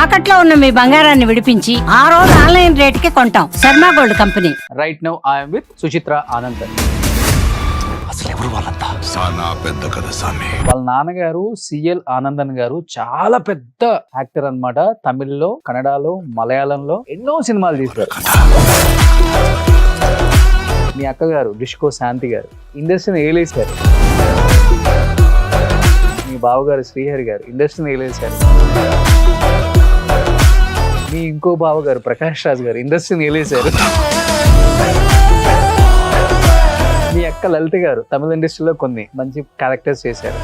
తాకట్లో ఉన్న మీ బంగారాన్ని విడిపించి ఆ రోజు ఆన్లైన్ రేటుకి కొంటాం. Sharma gold company. Right now I'm with Suchitra Anand. అసలు ఎవరు వాళ్ళంతా? సానా పెద్ద కథ సామి. వాళ్ళ నాన్నగారు సిఎల్ ఆనందన్ గారు చాలా పెద్ద యాక్టర్ అన్నమాట. తమిళ్లో, కన్నడలో, మలయాళంలో ఎన్నో సినిమాలు తీశారు. మీ అక్కగారు డిస్కో శాంతి గారు ఇండస్ట్రీని ఏలేశారు. మీ బావగారు శ్రీహరి గారు ఇండస్ట్రీని ఏలేశారు. మీ ఇంకో బావగారు ప్రకాష్ రాజ్ గారు ఇండస్ట్రీని ఏలేశారు. మీ అక్క లలిత గారు తమిళ ఇండస్ట్రీలో కొన్ని మంచి క్యారెక్టర్స్ చేశారు.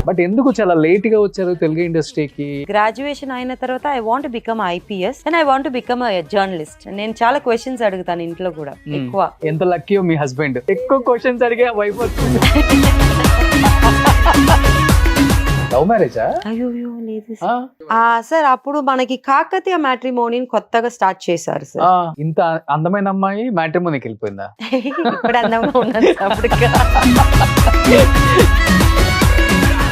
బట్ ఎందుకు చాలా లేట్ గా వచ్చారు తెలుగు ఇండస్ట్రీకి? గ్రాడ్యుయేషన్ అయిన తర్వాత I want become IPS and I want become journalist. నేను చాలా క్వశ్చన్స్ అడుగుతాను ఇంట్లో కూడా ఎక్కువ. ఎంత లక్కీ మీ హస్బెండ్, ఎక్కువ క్వశ్చన్స్ అడిగే వైఫ్ వస్తుంది. లవ్ మ్యారేజా? అయ్యో లేదు సార్. అప్పుడు మనకి కాకతీయ మ్యాట్రిమోనీని కొత్తగా స్టార్ట్ చేశారు సార్. ఇంత అందమైన అమ్మాయి మ్యాట్రిమోనీకి వెళ్ళిపోయిందా? ఇప్పుడు అందంగా ఉన్నాను అప్పుడు.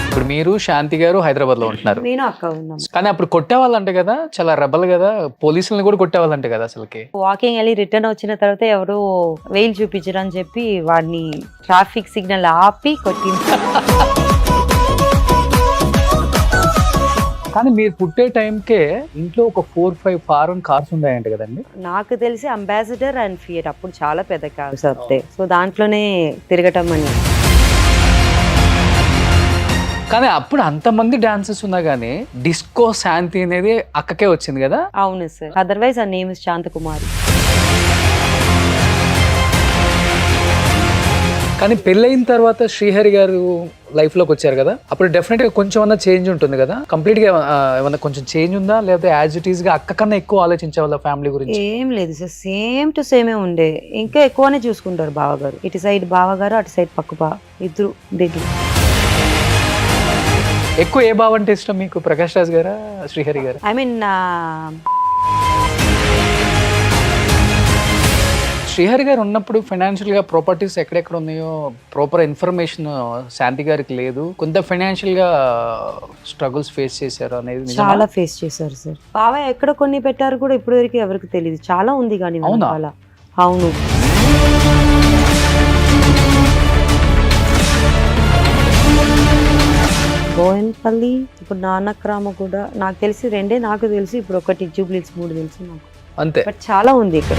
ఇప్పుడు మీరు శాంతి గారు హైదరాబాద్ లో ఉంటున్నారు. నేను అక్క ఉన్నాం. కానీ అప్పుడు కొట్టేవాళ్ళంటే కదా, చాలా రెబల్ కదా, పోలీసులను కూడా కొట్టేవాళ్ళంటే కదా అసలుకి. వాకింగ్ వెళ్ళి రిటర్న్ వచ్చిన తర్వాత ఎవరు వెయిల్ చూపించరు అని చెప్పి వాడిని ట్రాఫిక్ సిగ్నల్ ఆపి కొట్టింది. కానీ మీరు పుట్టే టైంకే ఇంట్లో ఒక 4-5 ఫారెన్ కార్స్ ఉన్నాయంట కదండి? నాకు తెలిసి అంబాసిడర్ అండ్ ఫియట్ అప్పుడు చాలా పెద్ద కార్స్ వస్తాయి. సో దాంట్లోనే తిరగటం అని. కానీ అప్పుడు అంతమంది డాన్సెస్ ఉన్నా గానీ డిస్కో శాంతి అనేది అక్కకే వచ్చింది కదా? అవును సార్. అదర్వైజ్ ఆ నేమ్ ఇస్ శాంతకుమారి. కానీ పెళ్ళైన తర్వాత శ్రీహరి గారు లైఫ్ లోకి వచ్చారు కదా, అప్పుడు డెఫినెట్ గా కొంచెం అన్న చేంజ్ ఉంటుంది కదా. కంప్లీట్ గా ఏమన్నా కొంచెం చేంజ్ ఉందా, లేకపోతే యాజ్ ఇట్ ఈస్ గా అక్క కన్నా ఎక్కువ ఆలోచించే వాళ్ళ ఫ్యామిలీ గురించి? ఏం లేదు సార్, సేమ్ టు సేమే ఉండే. ఇంకా ఎక్కువనే చూసుకుంటారు బావగారు. ఇటు సైడ్ బావగారు, అటు సైడ్ పక్క ఇద్దరు బిగ్. ఎక్కువ ఏ బావ అంటే ఇష్టం మీకు, ప్రకాష్ రాజ్ గారా శ్రీహరి గారు? ఐ మీన్ శ్రీహరి గారు ఉన్నప్పుడు ఫైనాన్షియల్ గా ప్రాపర్టీస్ ఎక్కడెక్కడ ఉన్నాయో ప్రాపర్ ఇన్ఫర్మేషన్ శాంతి గారికి లేదు. కొంత ఫైనాన్షియల్ గా స్ట్రగుల్స్ ఫేస్ చేశారు అనేది చాలా ఫేస్ చేశారు సార్. బావ ఎక్కడ కొన్ని పెట్టారు కూడా ఇప్పుడు వరకు ఎవరికి తెలియదు. చాలా ఉంది కానీ అలా. అవును. బోయన్పల్లి, ఇప్పుడు నానక్రామ కూడా నాకు తెలిసి 2 నాకు తెలిసి, ఇప్పుడు ఒకటి జూబ్లీస్ 3 తెలుసు నాకు అంతే. బట్ చాలా ఉంది ఇక్కడ.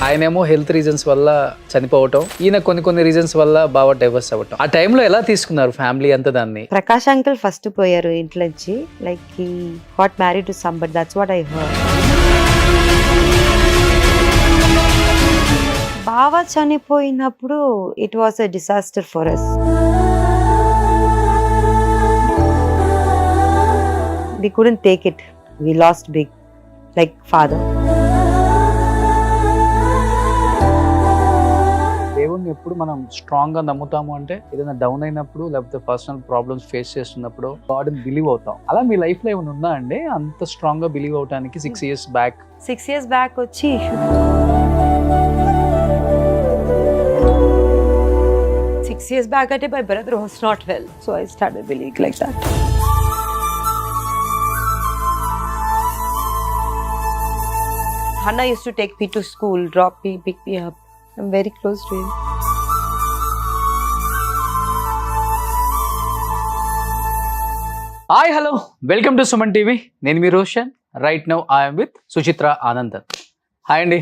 ఆయనేమో హెల్త్ రీజన్స్ వల్ల చనిపోవటం, ఈయన కొన్ని రీజన్స్ వల్ల బాగా డైవర్స్ అవ్వటం. ఆ టైంలో ఎలా తీసుకున్నారు ఫ్యామిలీ అంతా దాన్ని? ప్రకాష్ అంకుల్ ఫస్ట్ పోయారు ఇంట్లో నుంచి. Like he got married to somebody, that's what I heard. బావ చనిపోయినప్పుడు it was a disaster for us. We couldn't take it. We lost big, like father. దేవుణ్ణి ఎప్పుడు మనం స్ట్రాంగ్ గా నమ్ముతాము అంటే ఏదైనా డౌన్ అయినప్పుడు, లేకపోతే పర్సనల్ ప్రాబ్లమ్స్ ఫేస్ చేస్తున్నప్పుడు గాడ్ ని బిలీవ్ అవుతాం. అలా మీ లైఫ్ లో ఏమైనా ఉందా అండి అంత స్ట్రాంగ్ గా బిలీవ్ అవడానికి? 6 years బ్యాక్ 6 years బ్యాక్ వచ్చి 6 years back at my brother was not well, so I started believing like that. Hannah used to take me to school, drop me, pick me up. I'm very close to him. Hi hello, welcome to Suman TV. నేను మీ Roshan. Right now I'm with Suchitra Anandan. Hi అండి,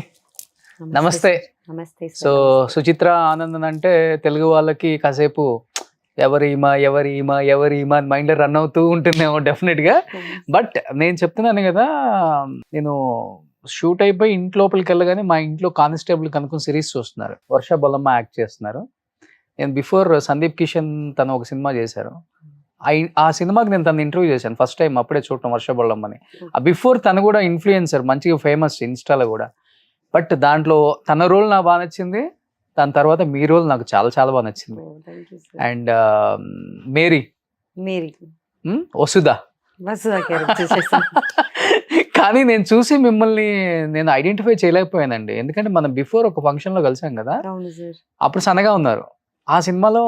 నమస్తే. నమస్తే. So Suchitra Anandan అంటే తెలుగు వాళ్ళకి కాసేపు ఎవరీమా అని mind లో రన్ అవుతూ ఉంటుందేమో డెఫినెట్ గా. బట్ నేను చెప్తున్నాను కదా, నేను షూట్ అయిపోయి ఇంటి లోపలికి వెళ్ళగానే మా ఇంట్లో కానిస్టేబుల్ కనుక్కొని సిరీస్ చూస్తున్నారు. వర్ష బొల్లమ్మ యాక్ట్ చేస్తున్నారు. నేను బిఫోర్ సందీప్ కిషన్ తను ఒక సినిమా చేశారు. ఆ సినిమాకి నేను తను ఇంటర్వ్యూ చేశాను ఫస్ట్ టైం, అప్పుడే చూడటం వర్ష బొల్లమ్మని. బిఫోర్ తను కూడా ఇన్ఫ్లుయెన్సర్, మంచిగా ఫేమస్ ఇన్స్టాలో కూడా. బట్ దాంట్లో తన రోల్ నాకు బాగా నచ్చింది. దాని తర్వాత మీ రోల్ నాకు చాలా చాలా బాగా నచ్చింది. అండ్ మేరీ వసుదా. కానీ నేను చూసి మిమ్మల్ని నేను ఐడెంటిఫై చేయలేకపోయానండి. ఎందుకంటే మనం బిఫోర్ ఒక ఫంక్షన్ లో కలిసాం కదా, అప్పుడు సన్నగా ఉన్నారు. ఆ సినిమాలో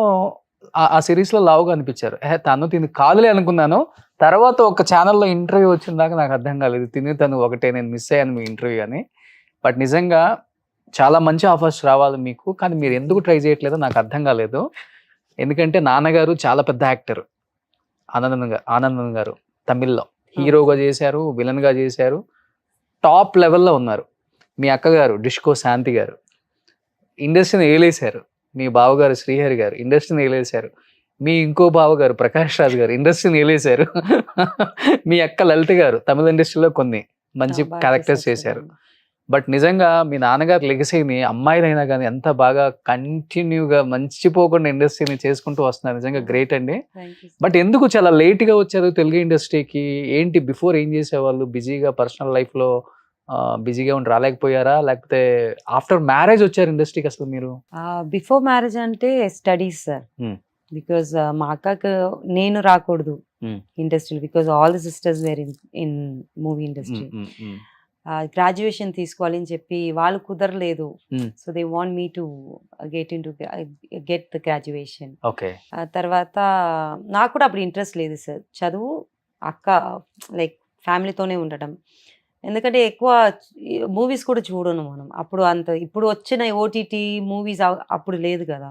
ఆ సిరీస్ లో లావుగా అనిపించారు. తను తిని కాదులే అనుకున్నాను. తర్వాత ఒక ఛానల్లో ఇంటర్వ్యూ వచ్చిన దాకా నాకు అర్థం కాలేదు, తిని తను ఒకటే, నేను మిస్ అయ్యాను మీ ఇంటర్వ్యూ అని. బట్ నిజంగా చాలా మంచి ఆఫర్స్ రావాలి మీకు, కానీ మీరు ఎందుకు ట్రై చేయట్లేదో నాకు అర్థం కాలేదు. ఎందుకంటే నాన్నగారు చాలా పెద్ద యాక్టర్, ఆనందన్ గారు తమిళ్లో హీరోగా చేశారు, విలన్ గా చేశారు, టాప్ లెవెల్లో ఉన్నారు. మీ అక్కగారు డిష్కో శాంతి గారు ఇండస్ట్రీని ఏలేశారు. మీ బావగారు శ్రీహరి గారు ఇండస్ట్రీని ఏలేశారు. మీ ఇంకో బావగారు ప్రకాష్ రాజ్ గారు ఇండస్ట్రీని ఏలేశారు. మీ అక్క లలిత గారు తమిళ ఇండస్ట్రీలో కొన్ని మంచి క్యారెక్టర్స్ చేశారు. బట్ నిజంగా మీ నాన్నగారు లెగసీని అమ్మాయిలైనా కానీ ఎంత బాగా కంటిన్యూగా మంచిపోకుండా ఇండస్ట్రీని చేసుకుంటూ వస్తున్నారు. నిజంగా గ్రేట్ అండి. బట్ ఎందుకు చాలా లేట్గా వచ్చారు తెలుగు ఇండస్ట్రీకి? ఏంటి బిఫోర్ ఏం చేసేవాళ్ళు? బిజీగా పర్సనల్ లైఫ్లో బిజీగా ఉండి రాలేకపోయారా, లేకపోతే ఆఫ్టర్ మ్యారేజ్ వచ్చారు ఇండస్ట్రీకి అసలు మీరు? బిఫోర్ మ్యారేజ్ అంటే స్టడీస్ సార్. బికాజ్ మా అక్కకు నేను రాకూడదు industry, because all the sisters were in movie industry. Graduation తీసుకోవాలి అని చెప్పి వాళ్ళు కుదరలేదు. So they want me to get the graduation. తర్వాత నాకు కూడా అప్పుడు ఇంట్రెస్ట్ లేదు సార్ చదువు, అక్క లైక్ ఫ్యామిలీతోనే ఉండటం. ఎందుకంటే ఎక్కువ మూవీస్ కూడా చూడను మనం అప్పుడు అంత. ఇప్పుడు వచ్చిన ఓటీటీ మూవీస్ అప్పుడు లేదు కదా,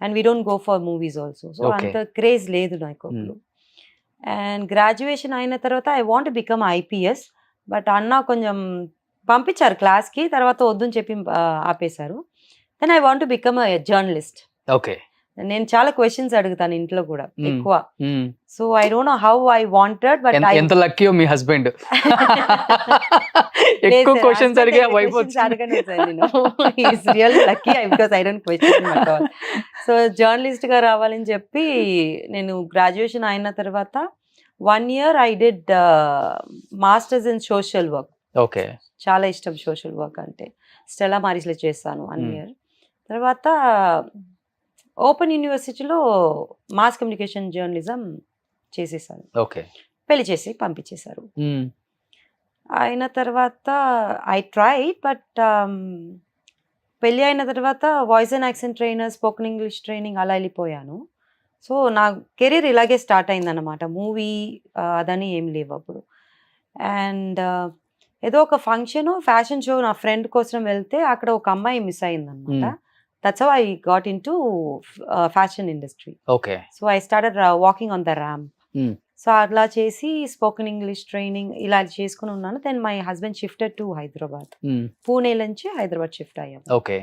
and we don't go for movies also. So అంత క్రేజ్ లేదు నాకు అప్పుడు. అండ్ గ్రాడ్యుయేషన్ అయిన తర్వాత I want become IPS, but అన్న కొంచెం పంపించారు క్లాస్కి, తర్వాత వద్దని చెప్పి ఆపేశారు. Then I want become a journalist. Okay. నేను చాలా క్వశ్చన్స్ అడుగుతాను ఇంట్లో కూడా ఎక్కువ. So I don't know how I wanted, but ఎంత లక్కీయో మీ హస్బెండ్. ఎక్కువ క్వశ్చన్స్ అడిగే wife really lucky because I don't question at all. So journalist గా రావాలని చెప్పి నేను గ్రాడ్యుయేషన్ అయిన తర్వాత 1 year I did masters in social work. Okay. చాలా ఇష్టం సోషల్ వర్క్ అంటే. స్టెలా మారిస్లో చేస్తాను 1 year. తర్వాత ఓపెన్ యూనివర్సిటీలో మాస్ కమ్యూనికేషన్ జర్నలిజం చేసేసాను. ఓకే. పెళ్లి చేసి పంపించేశారు. అయిన తర్వాత ఐ ట్రై, బట్ పెళ్ళి అయిన తర్వాత voice and accent trainer, spoken English training అలా వెళ్ళిపోయాను. సో నా కెరీర్ ఇలాగే స్టార్ట్ అయిందన్నమాట. మూవీ అదని ఏం లేవు అప్పుడు. అండ్ ఏదో ఒక ఫంక్షన్ ఫ్యాషన్ షో నా ఫ్రెండ్ కోసం వెళ్తే అక్కడ ఒక అమ్మాయి మిస్ అయిందనమాట. That's how I got into fashion industry. Okay. So I started walking on the ramp. So అట్లా చేసి స్పోకెన్ ఇంగ్లీష్ ట్రైనింగ్ ఇలా చేసుకుని ఉన్నాను. Then my husband shifted to Hyderabad. Pune నుంచి హైదరాబాద్ షిఫ్ట్ అయ్యాము. ఓకే.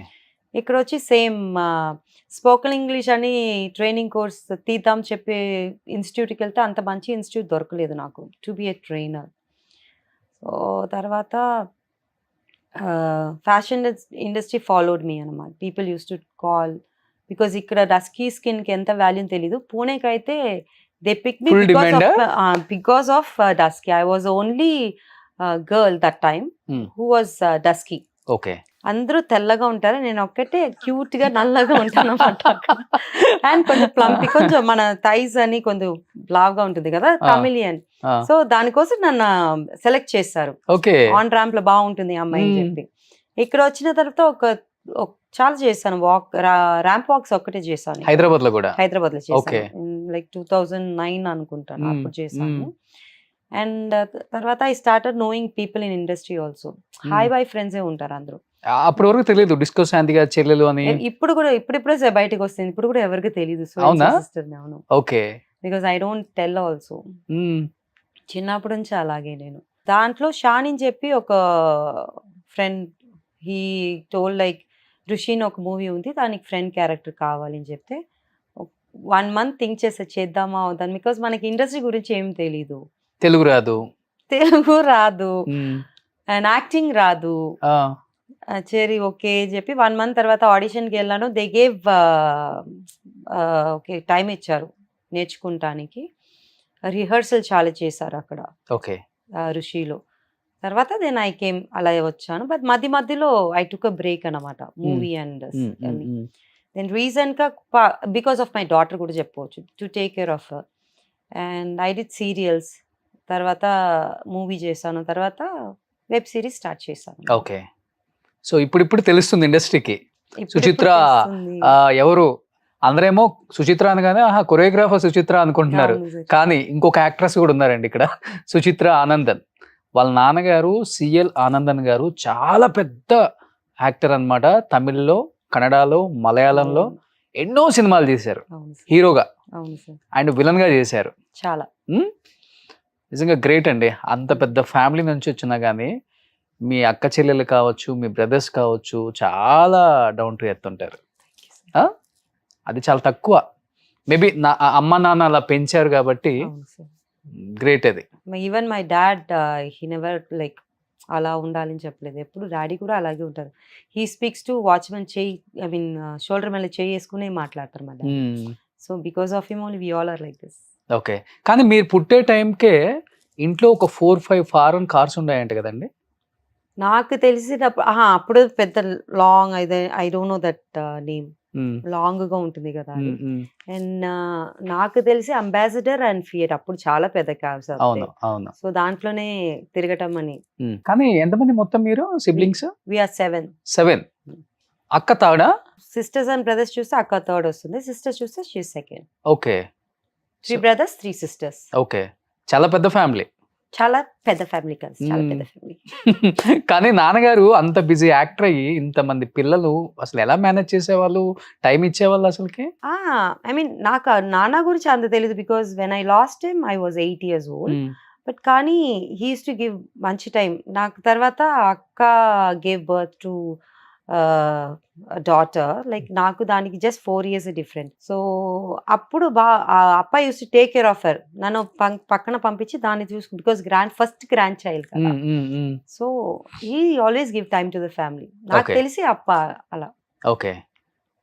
ఇక్కడ వచ్చి సేమ్ స్పోకెన్ ఇంగ్లీష్ అని ట్రైనింగ్ కోర్స్ తీద్దాం చెప్పే ఇన్స్టిట్యూట్కి వెళ్తే అంత మంచి ఇన్స్టిట్యూట్ దొరకలేదు నాకు to be a trainer. So తర్వాత ఫ్యాషన్ ఇండస్ట్రీ ఫాలోడ్ మీ అనమాట. People use to call, because ఇక్కడ డస్కీ స్కిన్కి ఎంత వాల్యూ తెలీదు. పూణేకి అయితే they pick me because of dusky. I was only girl that time who was dusky. Okay. అందరూ తెల్లగా ఉంటారు, నేను ఒక్కటే క్యూట్ గా నల్లగా ఉంటాను అనమాట. అండ్ కొంచెం ప్లంపి, కొంచెం మన థైస్ అని కొంచెం లావుగా ఉంటుంది కదా, తమిళియన్. సో దానికోసం నన్ను సెలెక్ట్ చేస్తారు. ఆన్ ర్యాంప్ లో బాగుంటుంది అమ్మాయి అని చెప్పి. ఇక్కడ వచ్చిన తర్వాత చాలా చేశాను వాక్, ర్యాంప్ వాక్స్ ఒక్కటే చేశాను హైదరాబాద్ లో చేశాను. లైక్ 2009 అనుకుంటాను అప్పుడు చేశాను. అండ్ తర్వాత I started knowing people in industry also. Hi bye friends ఉంటారు అందరూ. అప్పటి వరకు తెలియదు డిస్కో శాంతి గారి చెల్లెలు అని. ఇప్పుడు కూడా ఇప్పుడే బయటకు వస్తుంది. ఇప్పుడు కూడా ఎవరికి తెలియదు. అవును. Okay. Because I don't tell also. చిన్నప్పటి నుంచి అలాగే నేను. దాంట్లో షాన్ అని చెప్పి ఒక ఫ్రెండ్, హీ టోల్డ్ లైక్ ఋషిని ఒక మూవీ ఉంది, దానికి ఫ్రెండ్ క్యారెక్టర్ కావాలని చెప్తే 1 month థింక్ చేద్దామా అవుతాను. బికాజ్ మనకి ఇండస్ట్రీ గురించి ఏం తెలీదు. తెలుగు రాదు అండ్ యాక్టింగ్ రాదు. సరే ఓకే చెప్పి 1 month తర్వాత ఆడిషన్కి వెళ్ళాను. దే గేవ్ ఓకే టైం ఇచ్చారు నేర్చుకుంటానికి. రిహర్సల్ చాలా చేశారు అక్కడ ఋషిలో. తర్వాత దెన్ ఐ కేమ్ అలా వచ్చాను. బట్ మధ్యలో ఐ టుక్ అ బ్రేక్ అనమాట మూవీ అండ్ దెన్ రీజన్గా బికాస్ ఆఫ్ మై డాటర్ కూడా చెప్పవచ్చు, to take care of her. And I did serials, తర్వాత మూవీ చేశాను, తర్వాత వెబ్ సిరీస్ స్టార్ట్ చేశాను. ఓకే. సో ఇప్పుడు తెలుస్తుంది ఇండస్ట్రీకి సుచిత్ర ఎవరు అందరేమో సుచిత్ర అనగానే కొరియోగ్రాఫర్ సుచిత్ర అనుకుంటున్నారు, అవును sir. కానీ ఇంకొక యాక్ట్రెస్ కూడా ఉన్నారండి ఇక్కడ, సుచిత్ర ఆనందన్. వాళ్ళ నాన్నగారు సిఎల్ ఆనందన్ గారు చాలా పెద్ద యాక్టర్ అన్నమాట. తమిళ్లో, కన్నడలో, మలయాళంలో ఎన్నో సినిమాలు చేశారు అవును sir. హీరోగా, అవును సార్, అండ్ విలన్ గా చేశారు. చాలా. నిజంగా గ్రేట్ అండి. అంత పెద్ద ఫ్యామిలీ నుంచి వచ్చినా కానీ మీ అక్క చెల్లెలు కావచ్చు, మీ బ్రదర్స్ కావచ్చు, చాలా డౌన్ టు ఎర్త్ ఉంటారు. ఆ? అది చాలా తక్కువ. మేబీ నా అమ్మ నాన్న అలా పెంచారు కాబట్టి అవును సార్. గ్రేట్ అది. Even my dad he never like అలా ఉండాలని చెప్పలేదు. ఎప్పుడు డాడీ కూడా అలాగే ఉంటారు. హీ స్పీక్స్ టు వాచ్మెన్ చెయ్యి, ఐ మీన్ షోల్డర్ మీద చెయ్యి వేసుకునే మాట్లాడతారు మా daddy. So because of him only we all are like this. Okay. కానీ మీరు పుట్టే టైంకే ఇంట్లో ఒక 4-5 ఫారెన్ కార్స్ ఉన్నాయంట కదండి? నాకు తెలిసినప్పుడు అప్పుడు పెద్ద లాంగ్ అయితే I don't know that name, long గా ఉంటుంది కదా అది. అండ్ నాకు తెలిసి అంబాసిడర్ అండ్ ఫియట్ అప్పుడు చాలా పెద్ద కార్స్. అవును అవును. సో దాంట్లోనే తిరగటం అని. కానీ ఎంతమంది మొత్తం మీరు సిబ్లింగ్స్? వీఆర్ 7. 7. అక్క తాడా? సిస్టర్స్ అండ్ బ్రదర్స్ చూస్తే అక్క థర్డ్ వస్తుంది, సిస్టర్స్ చూస్తే she second. Okay. 3 brothers 3 sisters. Okay. చాలా పెద్ద ఫ్యామిలీ. చాలా పెద్ద ఫ్యామిలీ కాదు, చాలా పెద్ద ఫ్యామిలీ. కానీ నాన్నగారు అంత బిజీ యాక్టర్ అయ్యి ఇంతమంది పిల్లలు అసలు ఎలా మేనేజ్ చేసేవాళ్ళు, టైం ఇచ్చేవాళ్ళు అసలుకి? ఐ మీన్ నాకు నాన్న గురించి అంత తెలియదు, because when I last him I was 8 years old. But కానీ హీ యూస్ టు గివ్ మంచి టైం. నాకు తర్వాత అక్క gave birth to daughter, like నాకు దానికి జస్ట్ 4 years డిఫరెంట్. సో అప్పుడు అప్ప use to take care of her, నన్ను పక్కన పంపించి దాన్ని చూసుకుంటు, బికాస్ ఫస్ట్ గ్రాండ్ చైల్డ్ కదా. So he always give time to the family. నాకు తెలిసి అప్ప అలా. ఓకే.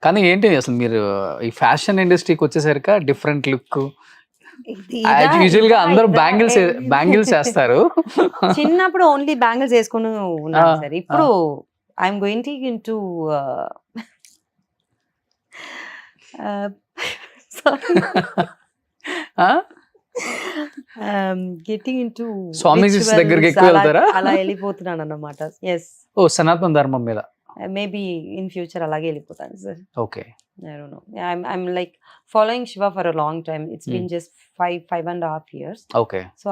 కానీ ఏంటి అసలు మీరు ఈ ఫ్యాషన్ ఇండస్ట్రీకి వచ్చేసరికి డిఫరెంట్ లుక్, యూజువల్ గా అందరూ బ్యాంగిల్స్ వేస్తారు. చిన్నప్పుడు ఓన్లీ బ్యాంగిల్స్ వేసుకుని ఉన్నాను సార్. ఇప్పుడు I'm going to into sorry. Getting into స్వామీజీ దగ్గరికి ఎక్కువ వెళ్తారా? అలా వెళ్ళిపోతున్నాను అన్నమాట. ఎస్. ఓ సనాతన ధర్మం మీద మేబీ ఇన్ ఫ్యూచర్ అలాగే వెళ్ళిపోతాను sir. Okay. I don't know. I'm like following Shiva for a long time. It's been just 5.5 years. Okay. So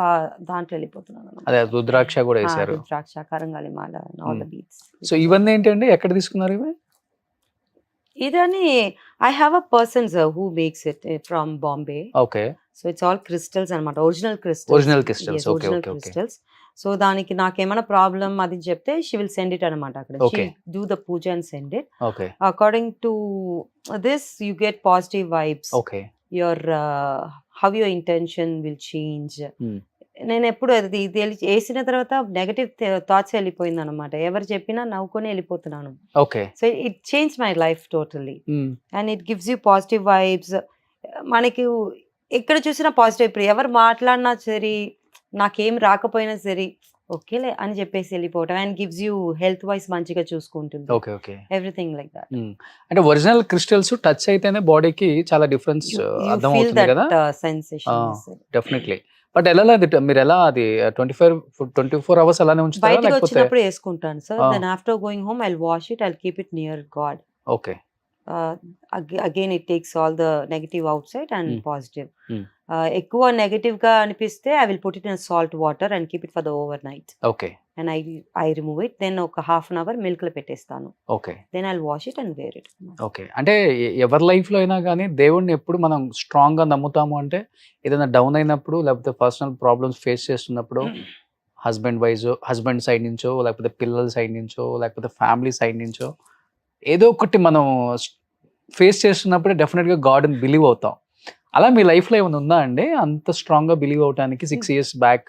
దాంట్లో వెళ్ళిపోతున్నాను. అదే రుద్రాక్ష కూడా వేశారు. రుద్రాక్ష, కరంగాలి మాల, ఆల్ ద బీట్స్. సో ఇవన్నీ ఏంటండి, ఎక్కడ తీసుకున్నారు ఇవి? ఇదని I have a person sir who makes it from Bombay. Okay. So it's all crystals అన్నమాట, original crystals. Original crystals. Yes, okay original okay okay. crystals. So దానికి నాకేమైనా ప్రాబ్లం అది చెప్తే షీ విల్ సెండ్ ఇట్ అనమాట. అక్కడ Okay. Do the puja and send it. Okay. According to this you get positive vibes. Okay. Your how your intention will change. Hmm. నేను ఎప్పుడు అది వేసిన తర్వాత నెగటివ్ థాట్స్ వెళ్ళిపోయింది అనమాట. ఎవరు చెప్పినా నవ్వుకొని వెళ్ళిపోతున్నాను. Okay. So it change my life totally. And it gives you positive vibes. మనకి ఎక్కడ చూసినా పాజిటివ్. ఇప్పుడు ఎవరు మాట్లాడినా సరే, నాకేం రాకపోయినా సరే ఓకేలే అని చెప్పేసి వెళ్ళిపోవటం. And gives you health wise మంచిగా చూసుకుంటుంది. Okay. Okay. Everything like that. అంటే ఒరిజినల్ క్రిస్టల్స్ టచ్ అయితేనే బాడీకి చాలా డిఫరెన్స్ అర్థం ఫీల్ అవుతుంది కదా. That sensation. డెఫినెట్లీ. బట్ ఎలా మీరు ఎలా అది 24 hours అలానే ఉంచుతారా బయటకు లేకపోతే? వచ్చినప్పుడు వేసుకుంటాను sir. Then after going home I wash it, I keep it near God. Okay. Again it takes all the negative outside and positive. Hmm. ఎక్కువ నెగటివ్ గా అనిపిస్తే I will put it in salt water and keep it for the overnight. Okay. And I remove it. Then ఒక half an hour milk లో పెట్టేస్తాను. Okay. Then I wash it and wear it. Okay. అంటే ఎవరి life లో అయినా కానీ దేవుడిని ఎప్పుడు మనం స్ట్రాంగ్ గా నమ్ముతాము అంటే ఏదైనా డౌన్ అయినప్పుడు, లేకపోతే పర్సనల్ ప్రాబ్లమ్స్ ఫేస్ చేస్తున్నప్పుడు, హస్బెండ్ సైడ్ నుంచో, లేకపోతే పిల్లల సైడ్ నుంచో, లేకపోతే ఫ్యామిలీ సైడ్ నుంచో ఏదో ఒకటి మనం ఫేస్ చేస్తున్నప్పుడే డెఫినెట్గా గాడ్ని బిలీవ్ అవుతాం. అలా మీ లైఫ్లో ఏమైనా ఉందా అండి అంత స్ట్రాంగ్గా బిలీవ్ అవడానికి 6 years బ్యాక్?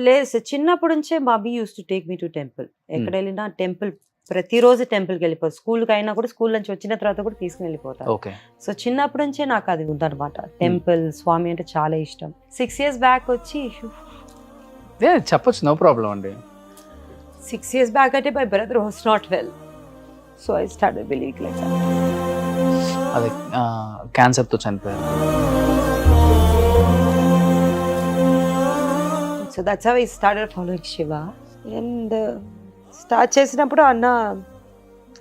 లేదు సార్, చిన్నప్పటి నుంచే Bobby use to take me to temple. ఎక్కడ వెళ్ళినా టెంపుల్, ప్రతిరోజు టెంపుల్కి వెళ్ళిపోతారు. స్కూల్కి అయినా కూడా, స్కూల్ నుంచి వచ్చిన తర్వాత కూడా తీసుకుని వెళ్ళిపోతారు. ఓకే. సో చిన్నప్పటి నుంచే నాకు అది ఉందన్నమాట. టెంపుల్, స్వామి అంటే చాలా ఇష్టం. 6 years బ్యాక్ వచ్చి చెప్పొచ్చు, నో ప్రాబ్లం అండి. 6 years బ్యాక్ అంటే my brother was not well. So I started believing like that. అది క్యాన్సర్తో చనిపోయారు. So that's how I started following Shiva. And start చేసినప్పుడు అన్న